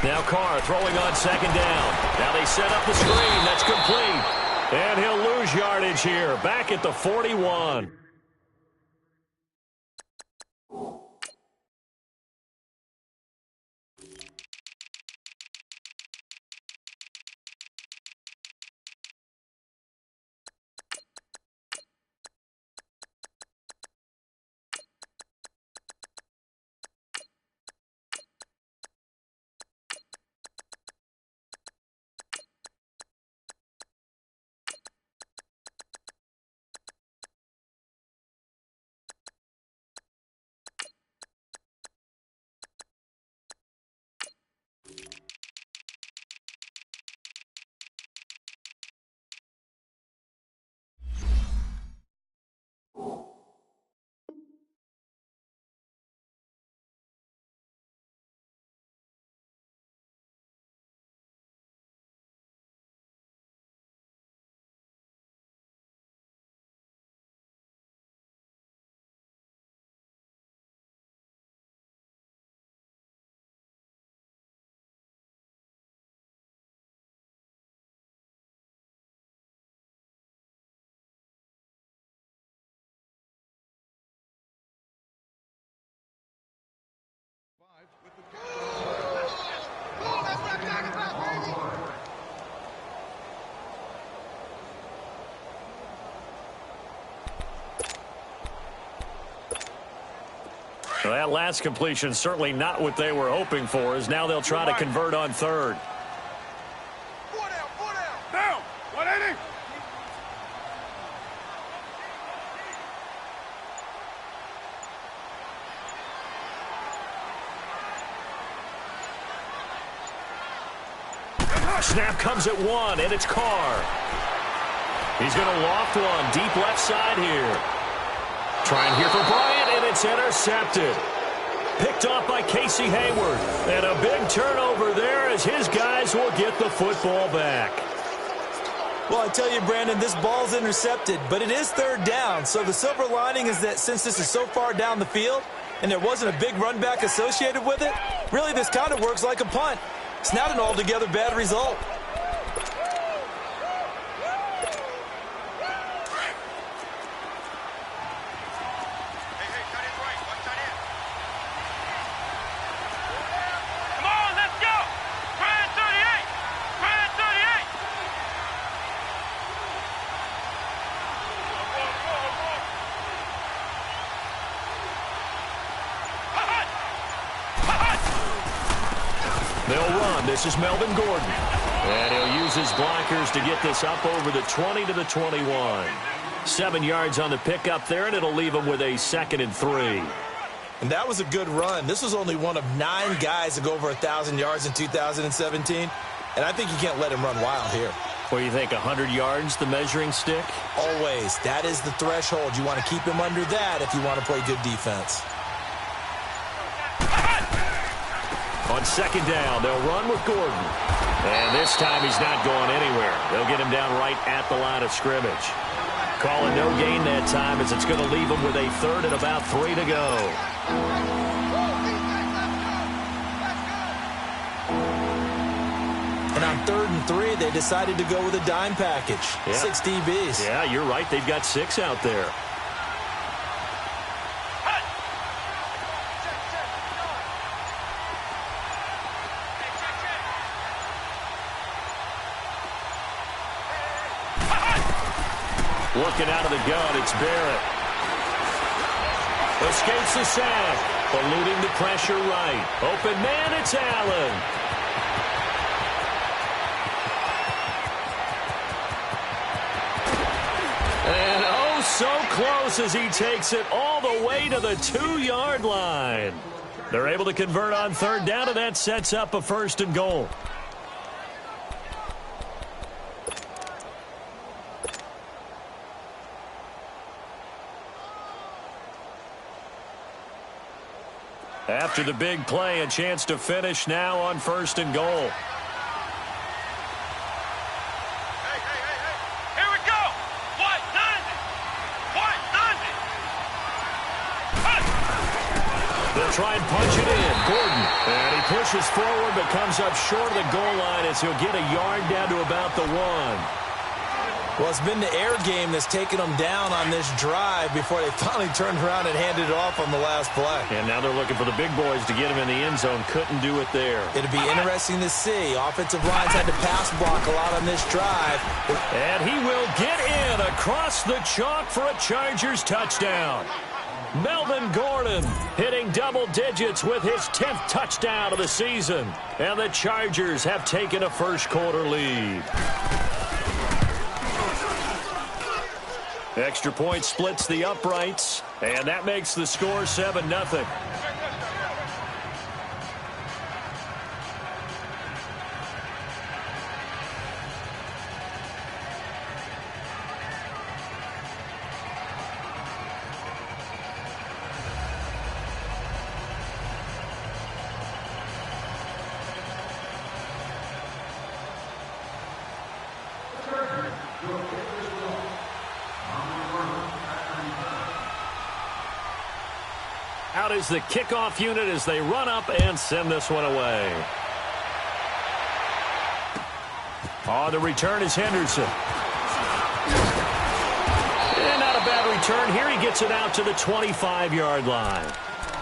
Now Carr throwing on second down. Now they set up the screen. That's complete. And he'll lose yardage here. Back at the 41. Well, that last completion certainly not what they were hoping for, as now they'll try to convert on third. Down. 180. Snap comes at one, and it's Carr. He's going to loft one deep left side here. Trying here for Bryant, and it's intercepted. Picked off by Casey Hayward. And a big turnover there as his guys will get the football back. Well, I tell you, Brandon, this ball's intercepted, but it is third down. So the silver lining is that since this is so far down the field and there wasn't a big run back associated with it, really this kind of works like a punt. It's not an altogether bad result. They'll run. This is Melvin Gordon. And he'll use his blockers to get this up over the 20 to the 21. 7 yards on the pickup there, and it'll leave him with a 2nd and 3. And that was a good run. This was only one of 9 guys to go over 1,000 yards in 2017. And I think you can't let him run wild here. What do you think, 100 yards, the measuring stick? Always. That is the threshold. You want to keep him under that if you want to play good defense. On second down, they'll run with Gordon. And this time he's not going anywhere. They'll get him down right at the line of scrimmage. Call it no gain that time, as it's going to leave him with a 3rd and about 3 to go. And on 3rd and 3, they decided to go with a dime package. Yeah. 6 DBs. Yeah, you're right. They've got 6 out there. Working out of the gun, it's Barrett. Escapes the sack. Eluding the pressure right. Open man, it's Allen. And oh, so close as he takes it all the way to the 2-yard line. They're able to convert on 3rd down, and that sets up a 1st and goal. After the big play, a chance to finish now on 1st and goal. Hey. Here we go. 190. 190. They'll try and punch it in. Gordon. And he pushes forward but comes up short of the goal line as he'll get a yard down to about the 1. Well, it's been the air game that's taken them down on this drive before they finally turned around and handed it off on the last play. And now they're looking for the big boys to get him in the end zone. Couldn't do it there. It'll be interesting to see. Offensive lines had to pass block a lot on this drive. And he will get in across the chalk for a Chargers touchdown. Melvin Gordon hitting double digits with his 10th touchdown of the season. And the Chargers have taken a first-quarter lead. Extra point splits the uprights, and that makes the score 7-0. Out is the kickoff unit as they run up and send this one away. On the return is Henderson. And not a bad return. Here he gets it out to the 25-yard line.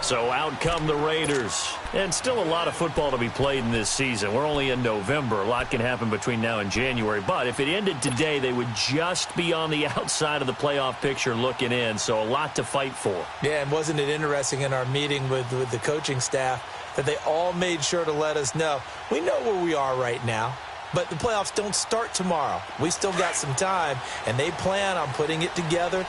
So out come the Raiders. And still a lot of football to be played in this season. We're only in November. A lot can happen between now and January. But if it ended today, they would just be on the outside of the playoff picture looking in. So a lot to fight for. Yeah, and wasn't it interesting in our meeting with the coaching staff that they all made sure to let us know, we know where we are right now. But the playoffs don't start tomorrow. We still got some time, and they plan on putting it together,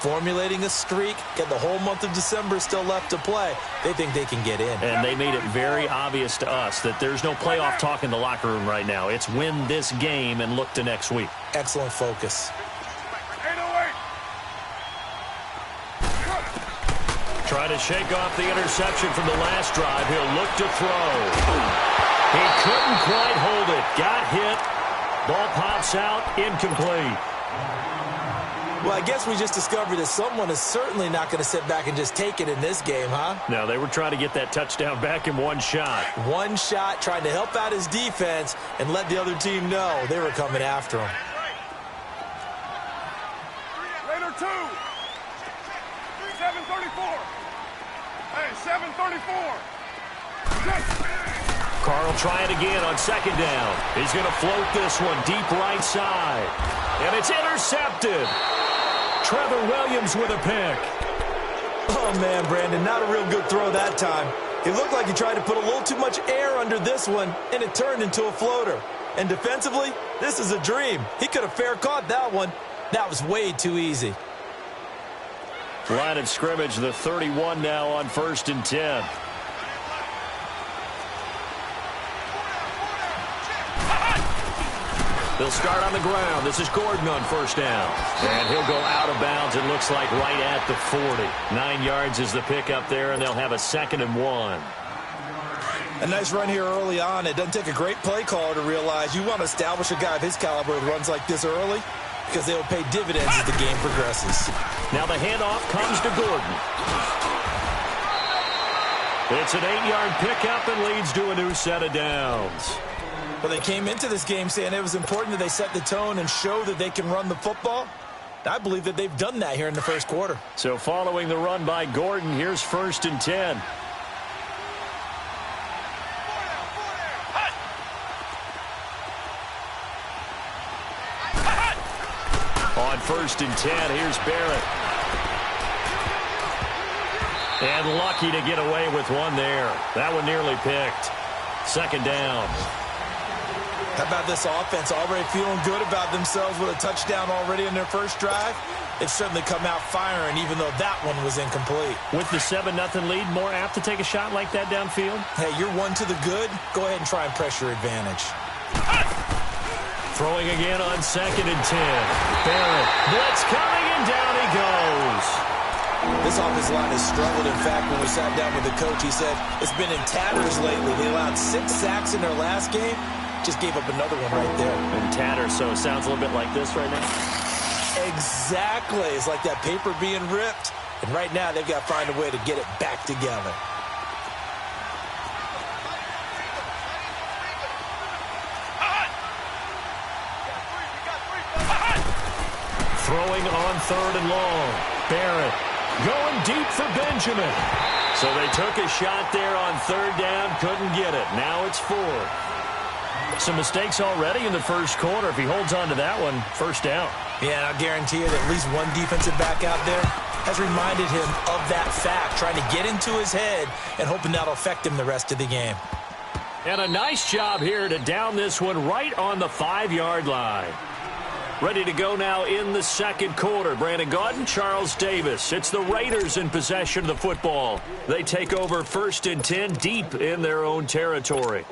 formulating a streak, get the whole month of December still left to play. They think they can get in. And they made it very obvious to us that there's no playoff talk in the locker room right now. It's win this game and look to next week. Excellent focus. Trying to shake off the interception from the last drive. He'll look to throw. He couldn't quite hold it. Got hit. Ball pops out. Incomplete. Well, I guess we just discovered that someone is certainly not going to sit back and just take it in this game, huh? No, they were trying to get that touchdown back in one shot. One shot, trying to help out his defense and let the other team know they were coming after him. Raider 2. 734. Hey, 734. Carl trying again on second down. He's going to float this one deep right side. And it's intercepted. Trevor Williams with a pick. Oh, man, Brandon, not a real good throw that time. It looked like he tried to put a little too much air under this one, and it turned into a floater. And defensively, this is a dream. He could have fair caught that one. That was way too easy. Line of scrimmage, the 31 now on 1st and 10. They'll start on the ground. This is Gordon on first down. And he'll go out of bounds, it looks like, right at the 40. 9 yards is the pickup there, and they'll have a 2nd and 1. A nice run here early on. It doesn't take a great play caller to realize you want to establish a guy of his caliber that runs like this early because they will pay dividends as the game progresses. Now the handoff comes to Gordon. It's an 8-yard pickup and leads to a new set of downs. Well, they came into this game saying it was important that they set the tone and show that they can run the football. I believe that they've done that here in the first quarter. So following the run by Gordon, here's 1st and 10. On 1st and 10, here's Barrett. And lucky to get away with one there. That one nearly picked. 2nd down. How about this offense? Already feeling good about themselves with a touchdown already in their first drive. They've certainly come out firing, even though that one was incomplete. With the 7-0 lead, more apt to take a shot like that downfield? Hey, you're one to the good. Go ahead and try and press your advantage. Throwing again on 2nd and 10. Barrett, blitz coming, and down he goes. This offensive line has struggled. In fact, when we sat down with the coach, he said it's been in tatters lately. They allowed 6 sacks in their last game. Just gave up another one right there. In tatters, so it sounds a little bit like this right now? Exactly. It's like that paper being ripped. And right now, they've got to find a way to get it back together. Throwing on 3rd and long. Barrett going deep for Benjamin. So they took a shot there on 3rd down, couldn't get it. Now it's 4th. Some mistakes already in the first quarter. If he holds on to that one, 1st down. Yeah, and I'll guarantee you that at least one defensive back out there has reminded him of that fact, trying to get into his head and hoping that'll affect him the rest of the game. And a nice job here to down this one right on the 5-yard line. Ready to go now in the second quarter. Brandon Gaudin, Charles Davis. It's the Raiders in possession of the football. They take over 1st and 10 deep in their own territory.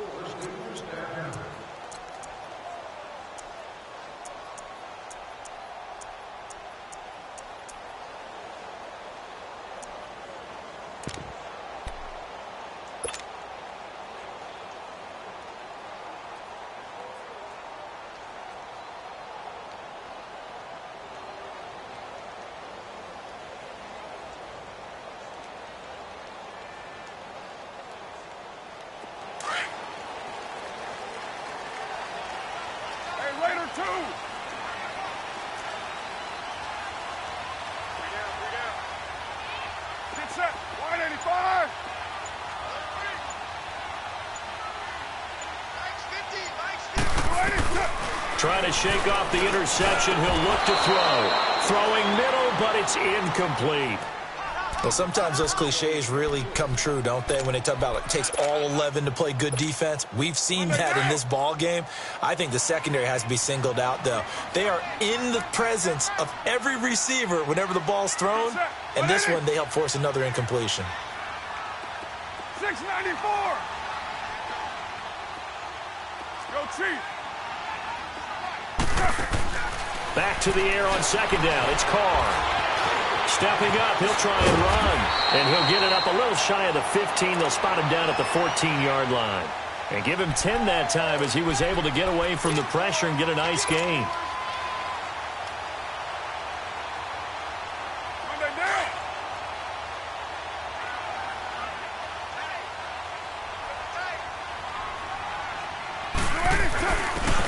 Trying to shake off the interception. He'll look to throw. Throwing middle, but it's incomplete. Well, sometimes those cliches really come true, don't they, when they talk about it takes all 11 to play good defense. We've seen that in this ball game. I think the secondary has to be singled out, though. They are in the presence of every receiver whenever the ball's thrown, and this one they help force another incompletion. 694. Go Chief. Back to the air on 2nd down. It's Carr. Stepping up, he'll try and run. And he'll get it up a little shy of the 15. They'll spot him down at the 14-yard line. And give him 10 that time as he was able to get away from the pressure and get a nice gain.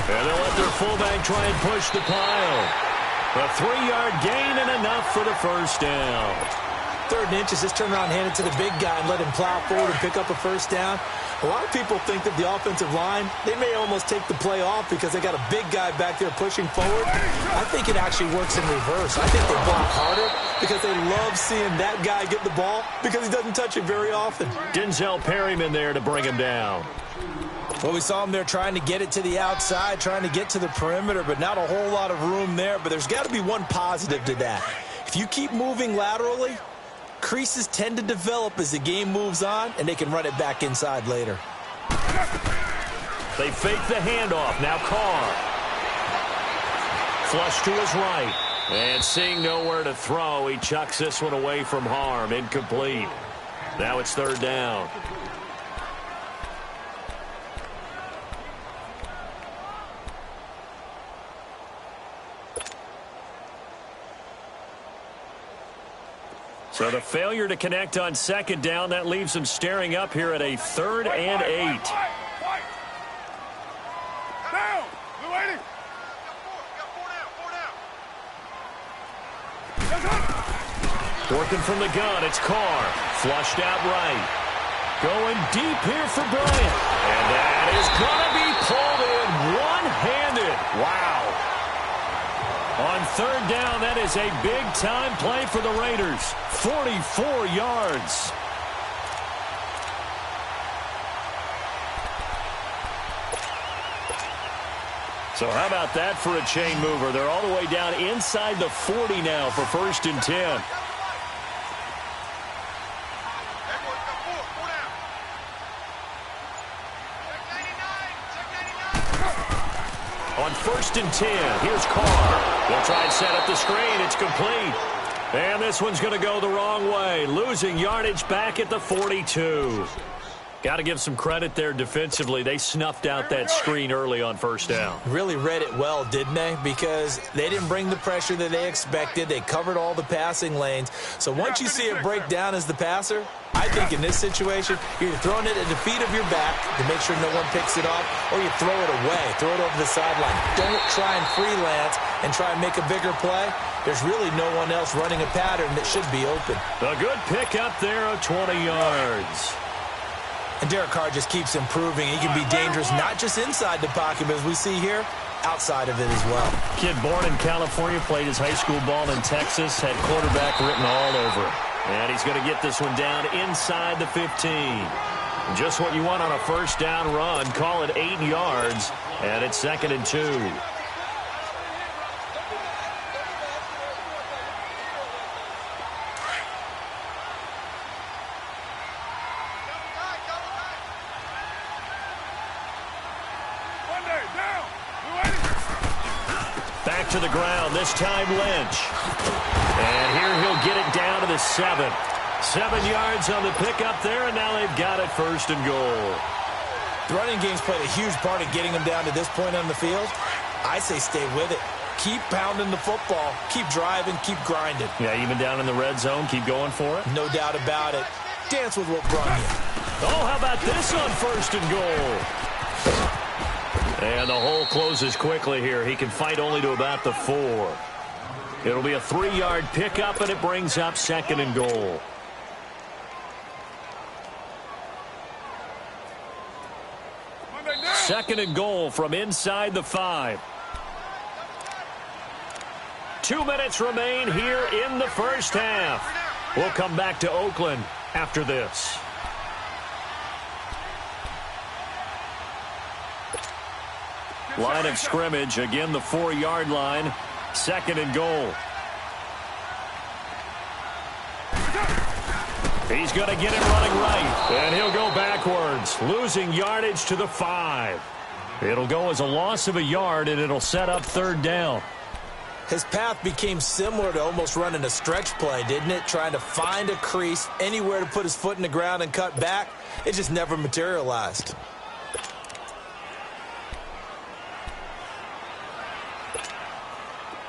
And they'll let their fullback try and push the pile. A 3-yard gain and enough for the 1st down. 3rd and inches, just turn around and hand it to the big guy and let him plow forward and pick up a 1st down. A lot of people think that the offensive line, they may almost take the play off because they got a big guy back there pushing forward. I think it actually works in reverse. I think they block harder because they love seeing that guy get the ball because he doesn't touch it very often. Denzel Perryman there to bring him down. Well, we saw him there trying to get it to the outside, trying to get to the perimeter, but not a whole lot of room there. But there's got to be one positive to that. If you keep moving laterally, creases tend to develop as the game moves on, and they can run it back inside later. They fake the handoff. Now Carr. Flush to his right. And seeing nowhere to throw, he chucks this one away from harm. Incomplete. Now it's 3rd down. So the failure to connect on 2nd down, that leaves them staring up here at a 3rd and 8. Down. Blue 80. Working from the gun, it's Carr. Flushed out right. Going deep here for Bryant. And that is going to be pulled in one-handed. Wow. On 3rd down, that is a big-time play for the Raiders. 44 yards. So how about that for a chain mover? They're all the way down inside the 40 now for 1st and 10. On 1st and 10, here's Carr. They'll try and set up the screen. It's complete. And this one's going to go the wrong way. Losing yardage back at the 42. Got to give some credit there defensively. They snuffed out that screen early on 1st down. Really read it well, didn't they? Because they didn't bring the pressure that they expected. They covered all the passing lanes. So once you see it break down as the passer, I think in this situation, you're throwing it at the feet of your back to make sure no one picks it off, or you throw it away, throw it over the sideline. Don't try and freelance and try and make a bigger play, There's really no one else running a pattern that should be open. A good pickup there of 20 yards. And Derek Carr just keeps improving. He can be dangerous not just inside the pocket, but as we see here, outside of it as well. Kid born in California, played his high school ball in Texas, had quarterback written all over him. And he's going to get this one down inside the 15. Just what you want on a first down run. Call it 8 yards, and it's 2nd and 2. Back to the ground, this time Lynch. And here he'll get it down to the 7. 7 yards on the pickup there, and now they've got it 1st and goal. The running game's played a huge part in getting them down to this point on the field. I say stay with it. Keep pounding the football. Keep driving. Keep grinding. Yeah, even down in the red zone, keep going for it. No doubt about it. Dance with what brought you. Oh, how about this on 1st and goal? And the hole closes quickly here. He can fight only to about the 4. It'll be a 3-yard pickup, and it brings up 2nd and goal. Second and goal from inside the 5. 2 minutes remain here in the first half. We'll come back to Oakland after this. Line of scrimmage, again the 4-yard line. 2nd and goal. He's going to get it running right, and he'll go backwards, losing yardage to the 5. It'll go as a loss of a yard, and it'll set up 3rd down. His path became similar to almost running a stretch play, didn't it? Trying to find a crease, anywhere to put his foot in the ground and cut back. It just never materialized.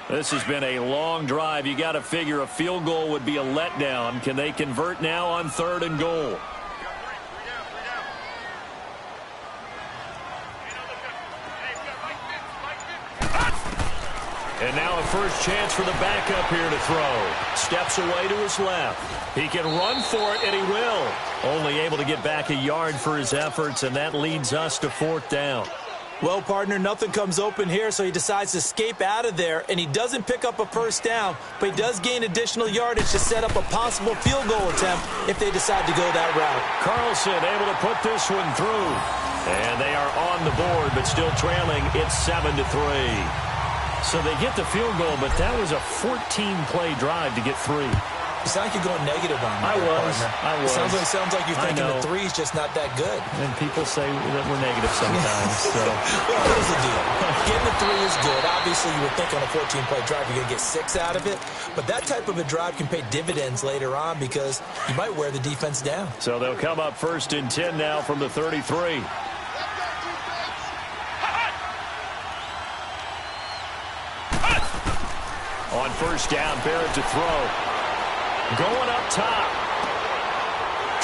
This has been a long drive. You got to figure a field goal would be a letdown. Can they convert now on 3rd and goal? And now a first chance for the backup here to throw. Steps away to his left. He can run for it, and he will. Only able to get back a yard for his efforts, and that leads us to 4th down. Well, partner, nothing comes open here, so he decides to escape out of there, and he doesn't pick up a first down, but he does gain additional yardage to set up a possible field goal attempt if they decide to go that route. Carlson able to put this one through, and they are on the board, but still trailing. It's 7-3. So they get the field goal, but that was a 14-play drive to get 3. You sound like you're going negative on me. I was. It sounds like you're thinking the 3's just not that good. And people say that we're negative sometimes. So. Well, here's the deal. Getting the 3 is good. Obviously, you would think on a 14-play drive you're going to get 6 out of it. But that type of a drive can pay dividends later on because you might wear the defense down. So they'll come up 1st and 10 now from the 33. On 1st down, Barrett to throw. Going up top.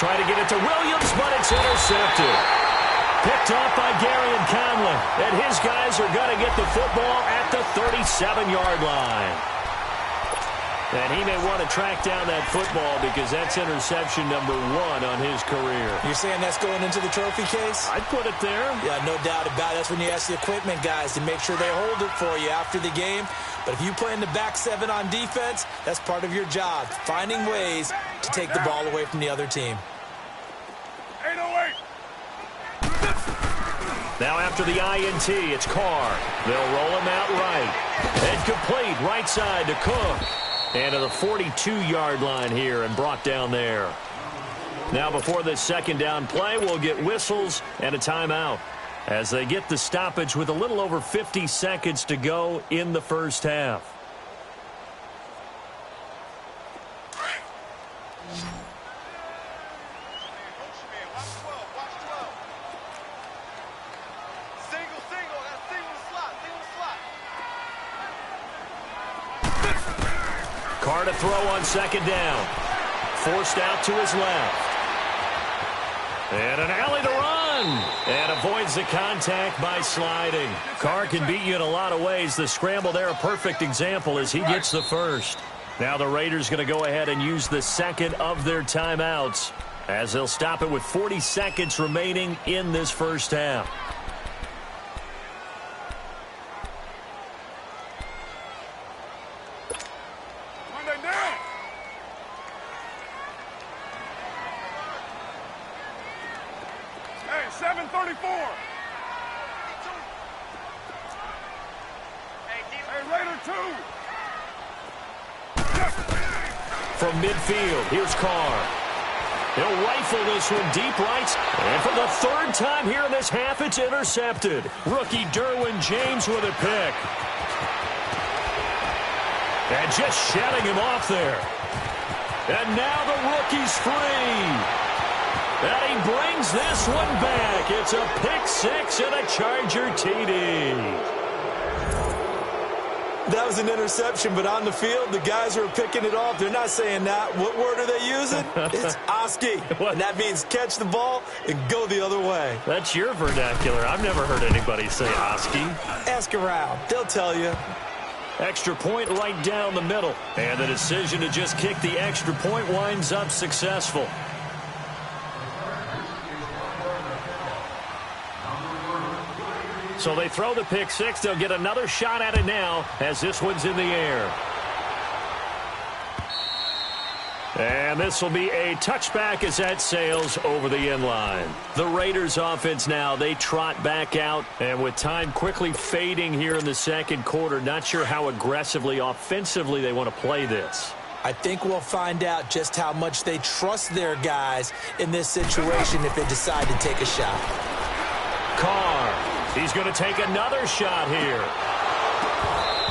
Trying to get it to Williams, but it's intercepted. Picked off by Gary and Conley. And his guys are going to get the football at the 37-yard line. And he may want to track down that football because that's interception number 1 on his career. You're saying that's going into the trophy case? I'd put it there. Yeah, no doubt about it. That's when you ask the equipment guys to make sure they hold it for you after the game. But if you play in the back 7 on defense, that's part of your job, finding ways to take the ball away from the other team. 808. Now after the INT, it's Carr. They'll roll him out right. And complete right side to Cook. And to the 42-yard line here and brought down there. Now before this 2nd down play, we'll get whistles and a timeout as they get the stoppage with a little over 50 seconds to go in the first half. Carr to throw on 2nd down. Forced out to his left. And an alley to run. run. And avoids the contact by sliding. Carr can beat you in a lot of ways. The scramble there, a perfect example as he gets the first. Now the Raiders going to go ahead and use the second of their timeouts as they'll stop it with 40 seconds remaining in this first half. Hey, 7:34. Hey, Raider 2. From midfield, here's Carr. He'll rifle this one deep right. And for the third time here in this half, it's intercepted. Rookie Derwin James with a pick. And just shutting him off there. And now the rookie's free. And he brings this one back. It's a pick six and a Charger TD. That was an interception, but on the field, the guys who are picking it off, they're not saying that. What word are they using? It's Oski. And that means catch the ball and go the other way. That's your vernacular. I've never heard anybody say Oski. Ask around. They'll tell you. Extra point right down the middle. And the decision to just kick the extra point winds up successful. So they throw the pick six. They'll get another shot at it now as this one's in the air. And this will be a touchback as that sails over the end line. The Raiders offense now, they trot back out. And with time quickly fading here in the second quarter, not sure how aggressively, offensively they want to play this. I think we'll find out just how much they trust their guys in this situation if they decide to take a shot. Carr. He's going to take another shot here.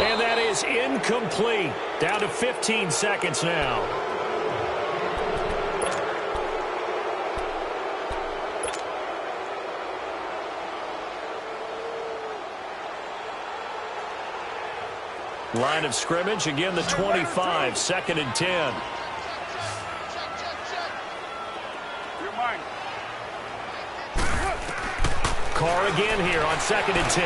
And that is incomplete. Down to 15 seconds now. Line of scrimmage, again the 25, 2nd and 10. Carr again here on 2nd and 10.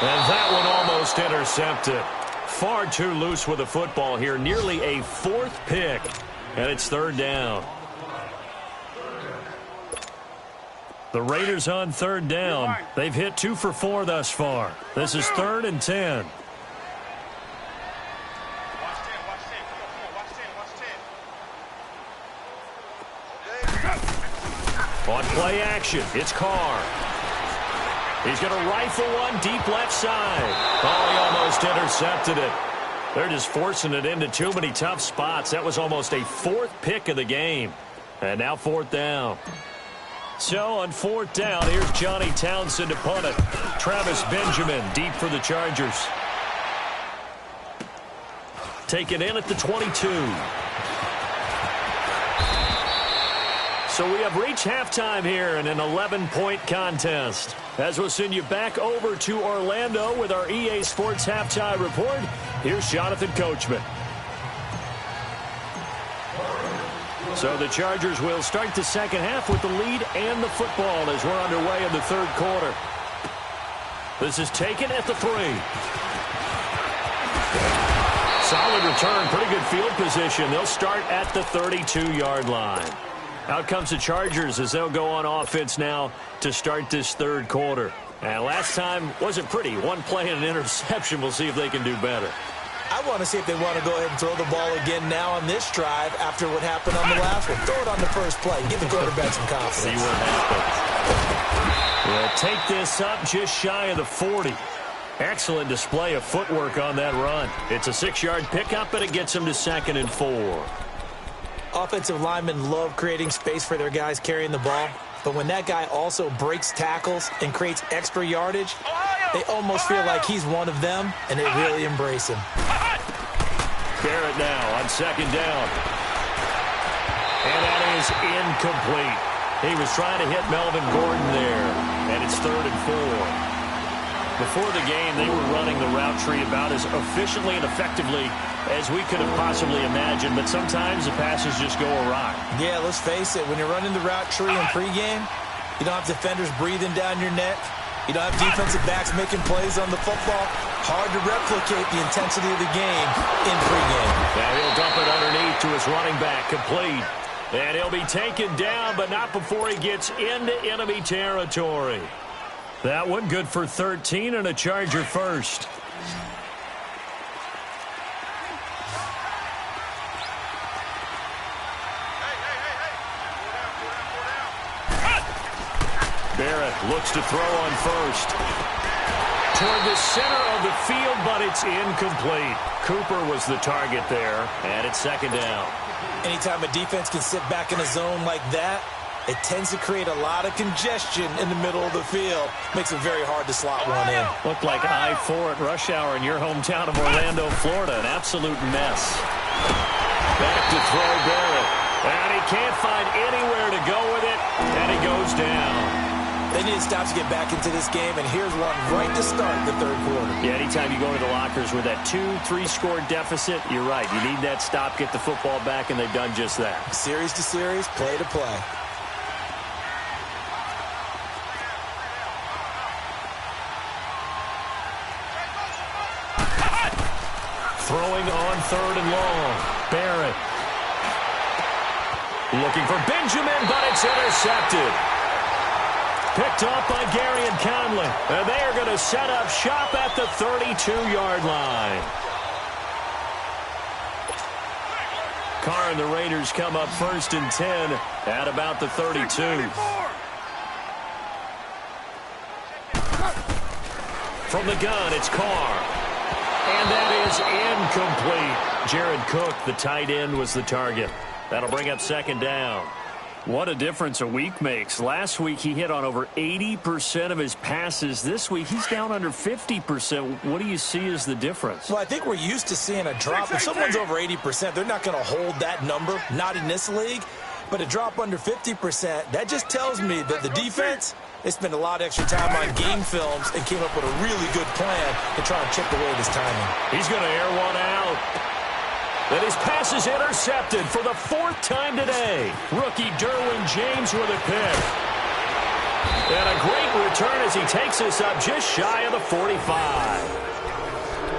And that one almost intercepted. Far too loose with the football here. Nearly a fourth pick. And it's 3rd down. The Raiders on 3rd down. They've hit 2 for 4 thus far. This is 3rd and 10. On play action, it's Carr. He's going to rifle one deep left side. Oh, he almost intercepted it. They're just forcing it into too many tough spots. That was almost a 4th pick of the game. And now 4th down. So on 4th down, here's Johnny Townsend to punt it. Travis Benjamin deep for the Chargers. Taken in at the 22. So we have reached halftime here in an 11-point contest. As we'll send you back over to Orlando with our EA Sports Halftime Report, here's Jonathan Coachman. So the Chargers will start the second half with the lead and the football as we're underway in the 3rd quarter. This is taken at the 3. Solid return, pretty good field position. They'll start at the 32-yard line. Out comes the Chargers as they'll go on offense now to start this 3rd quarter. And last time wasn't pretty. One play and an interception. We'll see if they can do better. I want to see if they want to go ahead and throw the ball again now on this drive after what happened on the last one. Throw it on the first play. Give the quarterback some confidence. See what happens. We'll take this up just shy of the 40. Excellent display of footwork on that run. It's a 6-yard pickup, but it gets them to 2nd and 4. Offensive linemen love creating space for their guys carrying the ball, but when that guy also breaks tackles and creates extra yardage, they almost feel like he's one of them, and they really embrace him. Garrett now on 2nd down. And that is incomplete. He was trying to hit Melvin Gordon there, and it's 3rd and 4. Before the game, they were running the route tree about as efficiently and effectively as we could have possibly imagined, but sometimes the passes just go awry. Yeah, let's face it, when you're running the route tree in pregame, you don't have defenders breathing down your neck. You don't have defensive backs making plays on the football. Hard to replicate the intensity of the game in pregame. Now he'll dump it underneath to his running back, complete. And he'll be taken down, but not before he gets into enemy territory. That one good for 13 and a Charger first. Barrett looks to throw on first. Toward the center of the field, but it's incomplete. Cooper was the target there, and it's second down. Anytime a defense can sit back in a zone like that, it tends to create a lot of congestion in the middle of the field. Makes it very hard to slot one in. Looked like I-4 at rush hour in your hometown of Orlando, Florida. An absolute mess. Back to throw Barrett. And he can't find anywhere to go with it, and he goes down. They need to stop to get back into this game, and here's one right to start the third quarter. Yeah, anytime you go to the lockers with that 2-3 score deficit, you're right. You need that stop, get the football back, and they've done just that. Series to series, play to play. Throwing on third and long. Barrett. Looking for Benjamin, but it's intercepted. Picked off by Gary and Conley. And they are going to set up shop at the 32-yard line. Carr and the Raiders come up first and 10 at about the 32. From the gun, it's Carr. And that is incomplete. Jared Cook, the tight end, was the target. That'll bring up second down. What a difference a week makes. Last week, he hit on over 80% of his passes. This week, he's down under 50%. What do you see as the difference? Well, I think we're used to seeing a drop. If someone's over 80%, they're not going to hold that number, not in this league. But a drop under 50%, that just tells me that the defense, they spent a lot of extra time on game films and came up with a really good plan to try and chip away this timing. He's going to air one out. And his pass is intercepted for the fourth time today. Rookie Derwin James with a pick. And a great return as he takes us up just shy of the 45.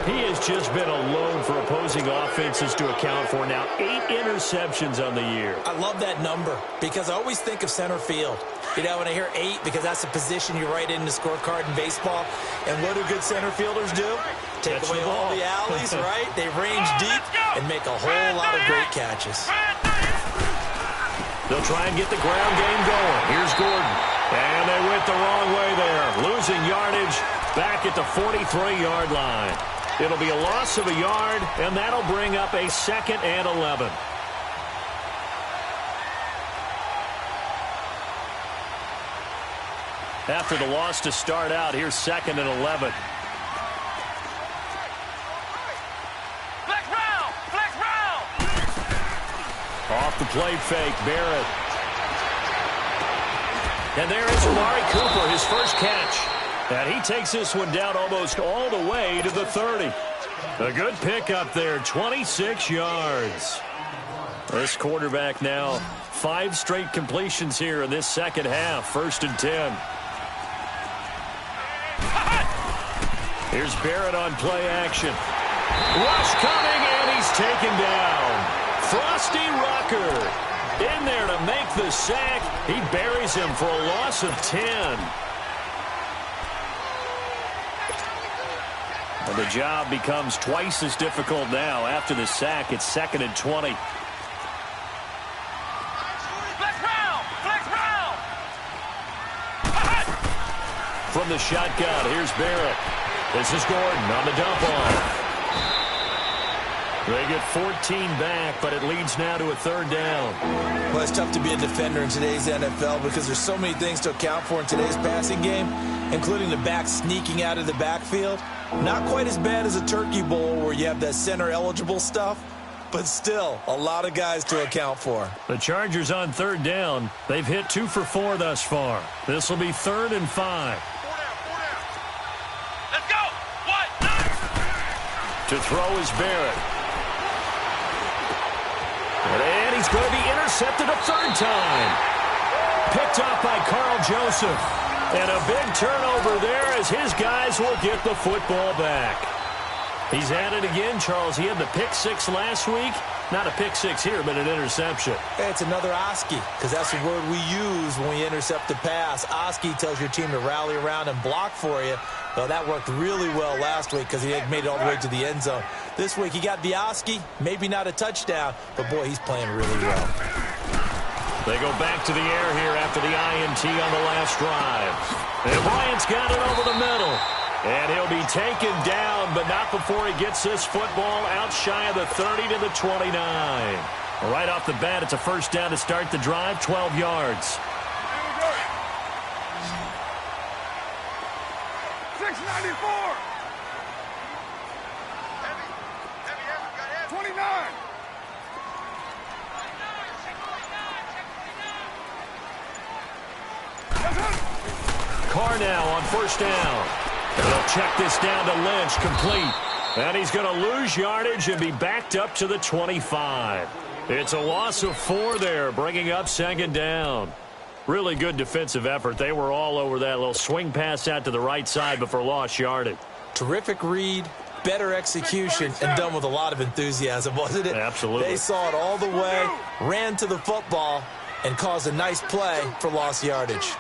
He has just been a load for opposing offenses to account for now. 8 interceptions on the year. I love that number because I always think of center field. You know, when I hear 8, because that's the position you write in the scorecard in baseball. And what do good center fielders do? Take away all the alleys, right? They range deep and make a whole lot of great catches. They'll try and get the ground game going. Here's Gordon. And they went the wrong way there. Losing yardage back at the 43-yard line. It'll be a loss of a yard, and that'll bring up a 2nd and 11. After the loss to start out, here's 2nd and 11. Off the play fake, Barrett. And there is Amari Cooper, his first catch. And he takes this one down almost all the way to the 30. A good pickup there, 26 yards. This quarterback now, 5 straight completions here in this second half, 1st and 10. Here's Barrett on play action. Rush coming, and he's taken down. Frosty Rucker in there to make the sack. He buries him for a loss of 10. And the job becomes twice as difficult now. After the sack, it's 2nd and 20. From the shotgun, here's Barrett. This is Gordon on the dump off. They get 14 back, but it leads now to a 3rd down. Well, it's tough to be a defender in today's NFL because there's so many things to account for in today's passing game, including the back sneaking out of the backfield. Not quite as bad as a turkey bowl where you have that center-eligible stuff, but still a lot of guys to account for. The Chargers on 3rd down. They've hit 2 for 4 thus far. This will be 3rd and 5. To throw is Barrett. And he's going to be intercepted a third time. Picked up by Carl Joseph. And a big turnover there as his guys will get the football back. He's at it again, Charles. He had the pick six last week. Not a pick six here, but an interception. It's another Oski, because that's the word we use when we intercept a pass. Oski tells your team to rally around and block for you. Well, that worked really well last week because he had made it all the way to the end zone. This week he got the Oski, maybe not a touchdown, but boy, he's playing really well. They go back to the air here after the INT on the last drive. And Bryant's got it over the middle. And he'll be taken down, but not before he gets this football out shy of the 30 to the 29. Right off the bat, it's a first down to start the drive, 12 yards. 694. 29. Carr now on first down. They'll check this down to Lynch, complete. And he's going to lose yardage and be backed up to the 25. It's a loss of 4 there, bringing up second down. Really good defensive effort. They were all over that little swing pass out to the right side before lost yardage. Terrific read, better execution, and done with a lot of enthusiasm, wasn't it? Absolutely. They saw it all the way, ran to the football, and caused a nice play for lost yardage.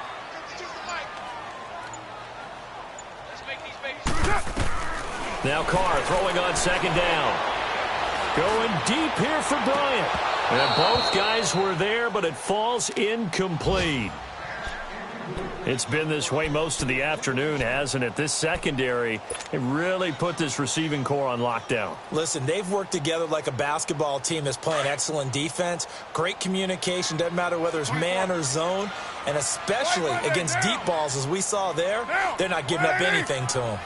Now Carr throwing on second down. Going deep here for Bryant. And both guys were there, but it falls incomplete. It's been this way most of the afternoon, hasn't it? This secondary, it really put this receiving core on lockdown. Listen, they've worked together like a basketball team that's playing excellent defense. Great communication, doesn't matter whether it's man or zone. And especially against deep balls, as we saw there, they're not giving up anything to them.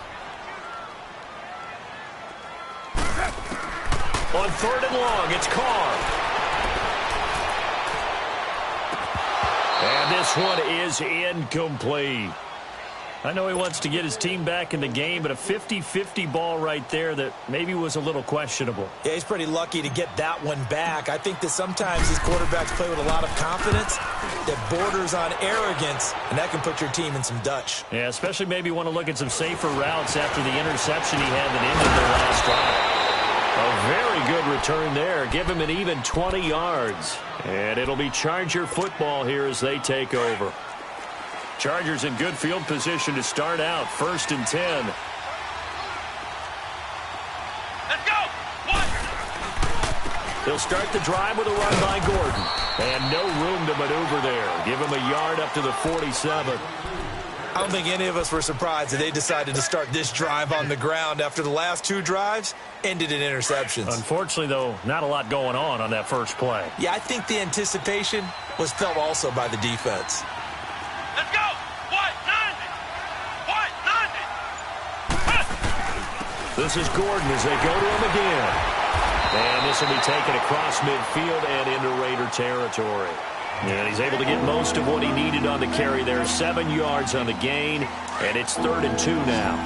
On third and long, it's Carr. And this one is incomplete. I know he wants to get his team back in the game, but a 50-50 ball right there that maybe was a little questionable. Yeah, he's pretty lucky to get that one back. I think that sometimes these quarterbacks play with a lot of confidence that borders on arrogance, and that can put your team in some Dutch. Yeah, especially maybe want to look at some safer routes after the interception he had that ended their last drive. A very good return there. Give him an even 20 yards. And it'll be Charger football here as they take over. Chargers in good field position to start out. 1st and 10. Let's go. One. They'll start the drive with a run by Gordon. And no room to maneuver there. Give him a yard up to the 47. I don't think any of us were surprised that they decided to start this drive on the ground after the last 2 drives ended in interceptions. Unfortunately, though, not a lot going on that first play. Yeah, I think the anticipation was felt also by the defense. Let's go. 190. 190. This is Gordon as they go to him again. And this will be taken across midfield and into Raider territory. And he's able to get most of what he needed on the carry there. 7 yards on the gain, and it's 3rd and 2 now.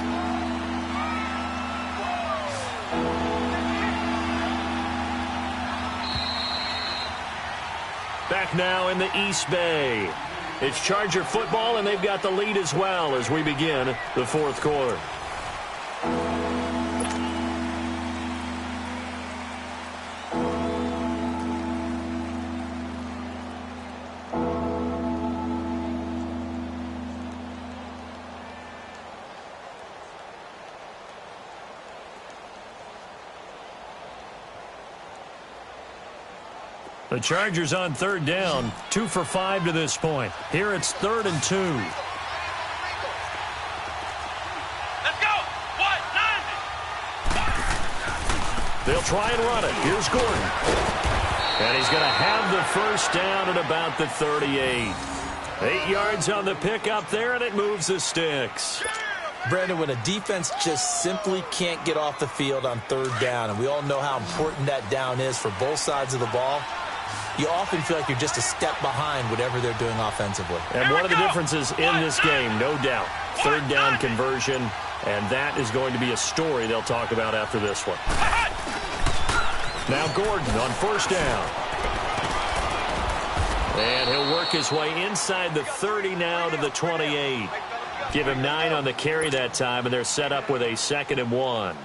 Back now in the East Bay. It's Charger football, and they've got the lead as well as we begin the 4th quarter. The Chargers on 3rd down, 2 for 5 to this point. Here it's 3rd and 2. Let's go. 190. They'll try and run it. Here's Gordon. And he's going to have the first down at about the 38. 8 yards on the pickup there, and it moves the sticks. Brandon, when a defense just simply can't get off the field on 3rd down, and we all know how important that down is for both sides of the ball, you often feel like you're just a step behind whatever they're doing offensively. And one of the differences in this game, no doubt, 3rd down conversion, And that is going to be a story they'll talk about after this one. Now Gordon on first down. And he'll work his way inside the 30 now to the 28. Give him 9 on the carry that time, and they're set up with a 2nd and 1.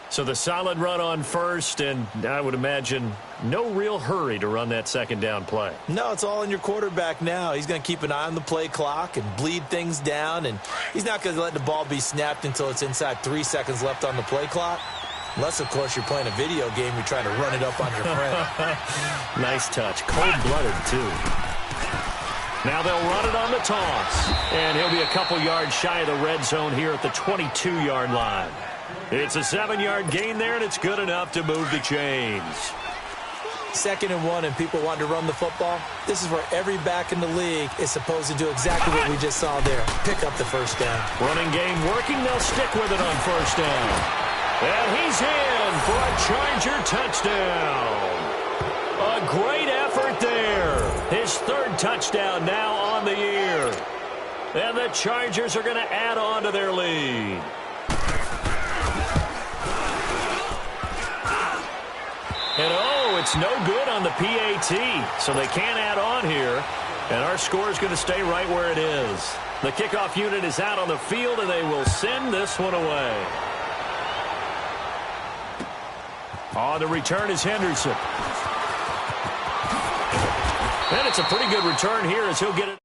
So the solid run on first, and I would imagine no real hurry to run that 2nd down play. No, it's all in your quarterback now. He's going to keep an eye on the play clock and bleed things down, and he's not going to let the ball be snapped until it's inside 3 seconds left on the play clock. Unless, of course, you're playing a video game, you're trying to run it up on your friend. Nice touch. Cold-blooded, too. Now they'll run it on the toss, and he'll be a couple yards shy of the red zone here at the 22-yard line. It's a 7-yard gain there, and it's good enough to move the chains. 2nd and 1, and people want to run the football. This is where every back in the league is supposed to do exactly what we just saw there. Pick up the first down. Running game working. They'll stick with it on first down. And he's in for a Charger touchdown. A great effort there. His 3rd touchdown now on the year. And the Chargers are going to add on to their lead. And oh, it's no good on the PAT. So they can't add on here. And our score is going to stay right where it is. The kickoff unit is out on the field, and they will send this one away. On the return is Henderson. And it's a pretty good return here as he'll get it.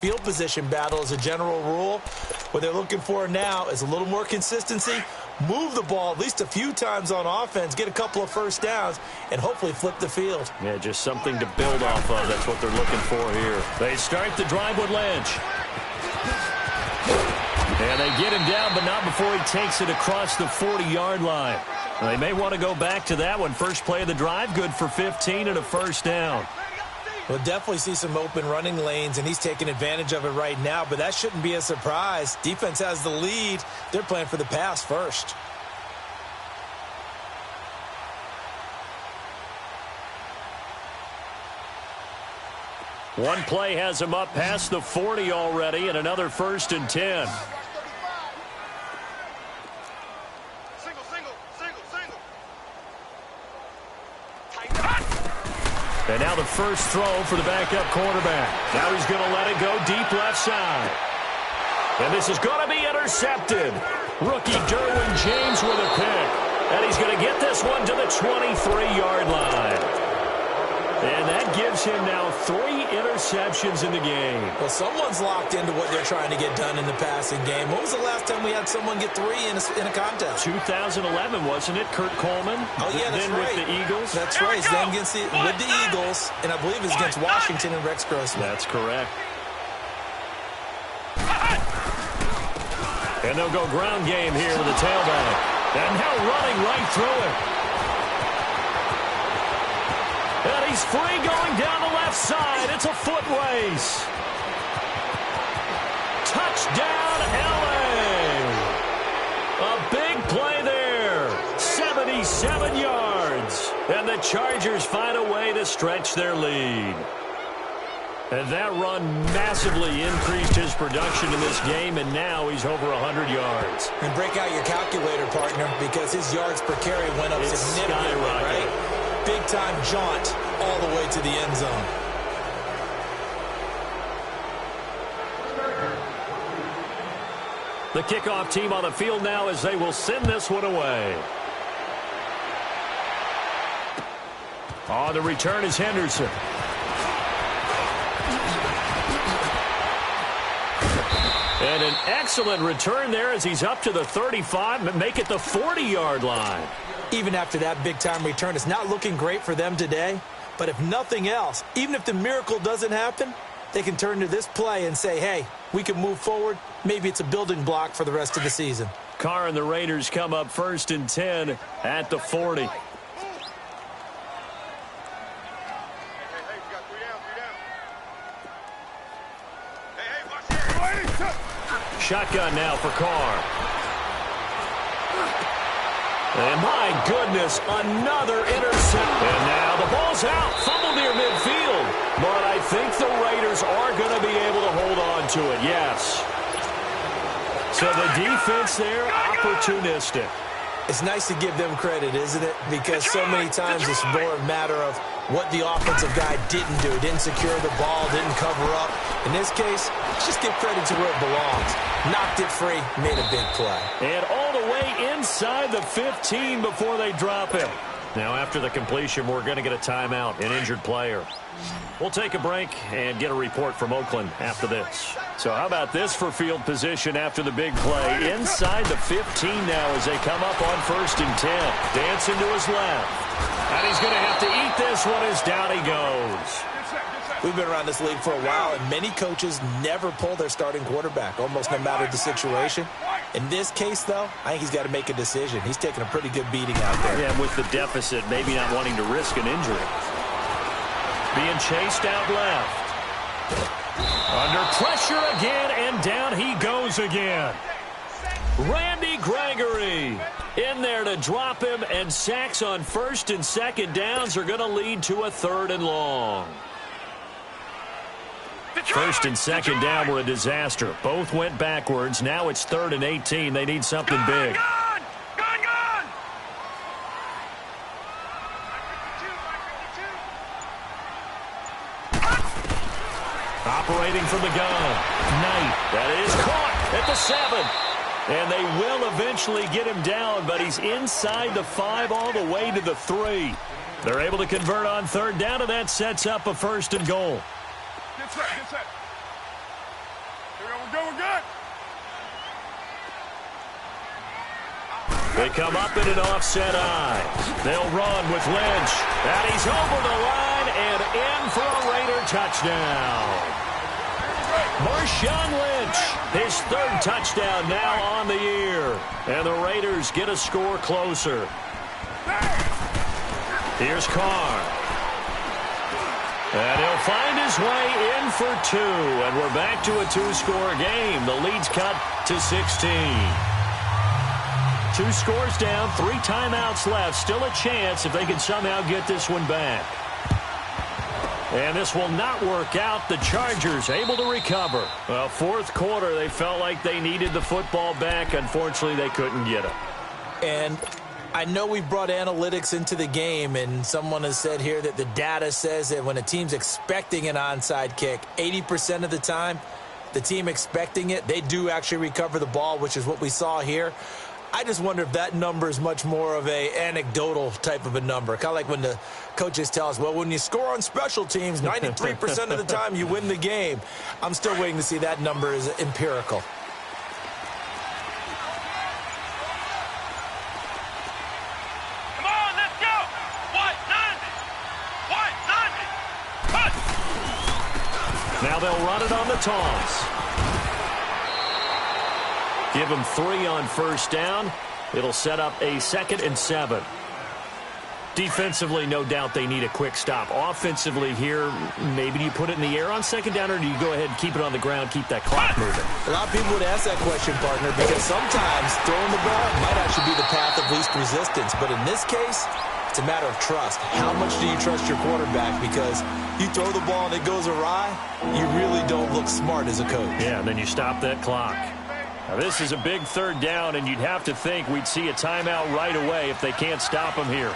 Field position battle as a general rule. What they're looking for now is a little more consistency. Move the ball at least a few times on offense, get a couple of first downs, and hopefully flip the field. Yeah, just something to build off of. That's what they're looking for here. They start the drive with Lynch. And they get him down, but not before he takes it across the 40-yard line. They may want to go back to that one. First play of the drive, good for 15 and a first down. We'll definitely see some open running lanes, and he's taking advantage of it right now, but that shouldn't be a surprise. Defense has the lead. They're playing for the pass first. One play has him up past the 40 already, and another 1st and 10. And now the first throw for the backup quarterback. Now he's going to let it go deep left side. And this is going to be intercepted. Rookie Derwin James with a pick. And he's going to get this one to the 23-yard line. And that gives him now 3 interceptions in the game. Well, someone's locked into what they're trying to get done in the passing game. When was the last time we had someone get 3 in a contest? 2011, wasn't it? Kurt Coleman? Oh, yeah, that's then right. with the Eagles? That's right. Then with the Eagles, and I believe it's against Washington and Rex Grossman. That's correct. And they'll go ground game here with the tailback. And now running right through it. And he's free going down the left side. It's a foot race. Touchdown, L.A. A big play there. 77 yards. And the Chargers find a way to stretch their lead. And that run massively increased his production in this game, and now he's over 100 yards. And break out your calculator, partner, because his yards per carry went up significantly, right? Big-time jaunt all the way to the end zone. The kickoff team on the field now as they will send this one away. On the return is Henderson. And an excellent return there as he's up to the 35, make it the 40-yard line. Even after that big-time return, it's not looking great for them today. But if nothing else, even if the miracle doesn't happen, they can turn to this play and say, hey, we can move forward. Maybe it's a building block for the rest of the season. Carr and the Raiders come up 1st and 10 at the 40. Shotgun now for Carr. And my goodness, another intercept. And now the ball's out. Fumble near midfield. But I think the Raiders are going to be able to hold on to it, yes. So the defense there, opportunistic. It's nice to give them credit, isn't it? Because so many times it's more a matter of what the offensive guy didn't do. Didn't secure the ball, didn't cover up. In this case, let's just give credit to where it belongs. Knocked it free, made a big play. And all the way inside the 15 before they drop it. Now, after the completion, we're going to get a timeout, an injured player. We'll take a break and get a report from Oakland after this. So how about this for field position after the big play? Inside the 15 now as they come up on 1st and 10. Dancing to his left. And he's going to have to eat this one as down he goes. We've been around this league for a while, and many coaches never pull their starting quarterback, almost no matter the situation. In this case, though, I think he's got to make a decision. He's taking a pretty good beating out there. Yeah, with the deficit, maybe not wanting to risk an injury. Being chased out left. Under pressure again, and down he goes again. Randy Gregory in there to drop him, and sacks on 1st and 2nd downs are going to lead to a 3rd and long. 1st and 2nd down were a disaster. Both went backwards. Now it's 3rd and 18. They need something big. Operating from the gun. Knight. That is caught at the 7. And they will eventually get him down, but he's inside the 5 all the way to the 3. They're able to convert on 3rd down, and that sets up a 1st and goal. Get set, get set. Here we go, we're good. They come up in an offset eye. They'll run with Lynch. And he's over the line and in for a Raider touchdown. Marshawn Lynch, his 3rd touchdown now on the year. And the Raiders get a score closer. Here's Carr. And he'll find his way in for 2. And we're back to a 2-score game. The lead's cut to 16. 2 scores down, 3 timeouts left. Still a chance if they can somehow get this one back. And this will not work out. The Chargers able to recover. Well, 4th quarter, they felt like they needed the football back. Unfortunately, they couldn't get it. And I know we brought analytics into the game, and someone has said here that the data says that when a team's expecting an onside kick, 80% of the time, the team expecting it, they do actually recover the ball, which is what we saw here. I just wonder if that number is much more of a anecdotal type of a number. Kind of like when the coaches tell us, well, when you score on special teams, 93% of the time you win the game. I'm still waiting to see that number is empirical. Come on, let's go. What, 90? What, 90? Cut. Now they'll run it on the toss. Give them 3 on 1st down. It'll set up a 2nd and 7. Defensively, no doubt they need a quick stop. Offensively here, maybe do you put it in the air on 2nd down, or do you go ahead and keep it on the ground, keep that clock moving? A lot of people would ask that question, partner, because sometimes throwing the ball might actually be the path of least resistance. But in this case, it's a matter of trust. How much do you trust your quarterback? Because you throw the ball and it goes awry, you really don't look smart as a coach. Yeah, and then you stop that clock. Now, this is a big 3rd down, and you'd have to think we'd see a timeout right away if they can't stop him here.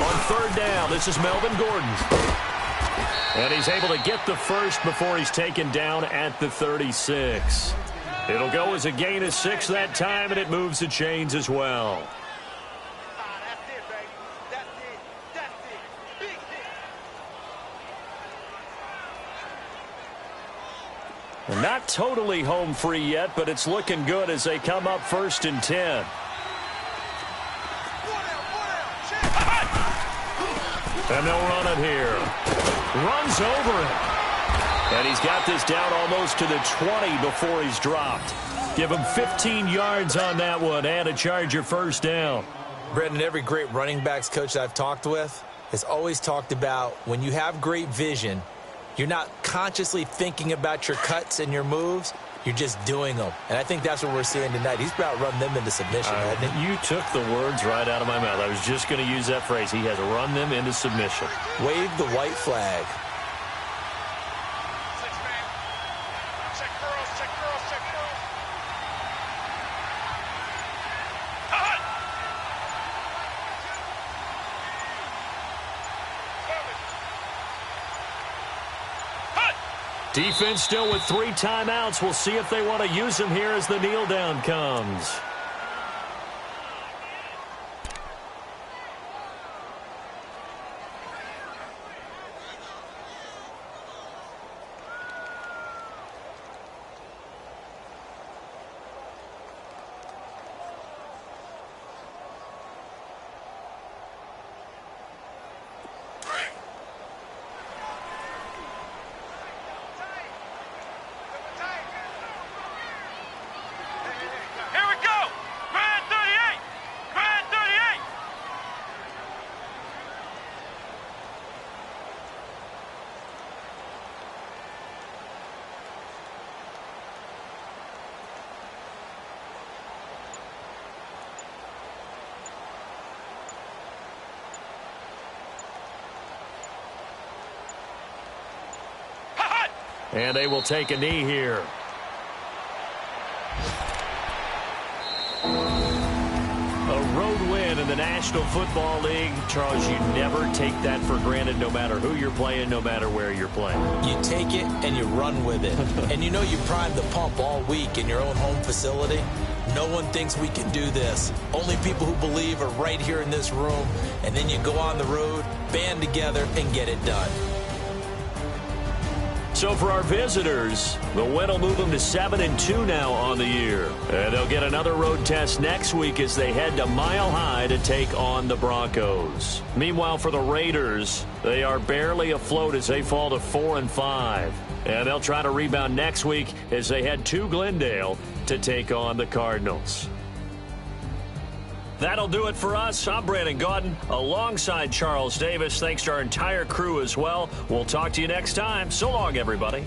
On 3rd down, this is Melvin Gordon. And he's able to get the 1st before he's taken down at the 36. It'll go as a gain of 6 that time, and it moves the chains as well. Not totally home free yet, but it's looking good as they come up 1st and 10. And they'll run it here. Runs over it. And he's got this down almost to the 20 before he's dropped. Give him 15 yards on that one and a Charger 1st down. Brendan, every great running backs coach I've talked with has always talked about when you have great vision, you're not consciously thinking about your cuts and your moves, You're just doing them. And I think that's what we're seeing tonight. He's about to run them into submission, hasn't he? You took the words right out of my mouth. I was just going to use that phrase. He has run them into submission. Wave the white flag. Defense still with 3 timeouts. We'll see if they want to use them here as the kneel down comes. And they will take a knee here. A road win in the National Football League. Charles, you never take that for granted no matter who you're playing, no matter where you're playing. You take it and you run with it. And you know you primed the pump all week in your own home facility. No one thinks we can do this. Only people who believe are right here in this room. And then you go on the road, band together, and get it done. So for our visitors, the win will move them to 7-2 now on the year. And they'll get another road test next week as they head to Mile High to take on the Broncos. Meanwhile, for the Raiders, they are barely afloat as they fall to 4-5. And they'll try to rebound next week as they head to Glendale to take on the Cardinals. That'll do it for us. I'm Brandon Gaudin alongside Charles Davis. Thanks to our entire crew as well. We'll talk to you next time. So long, everybody.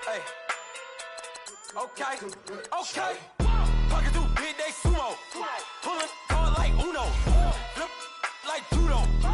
Hey, okay, pocket through big day sumo, pulling hard like Uno, flip like judo.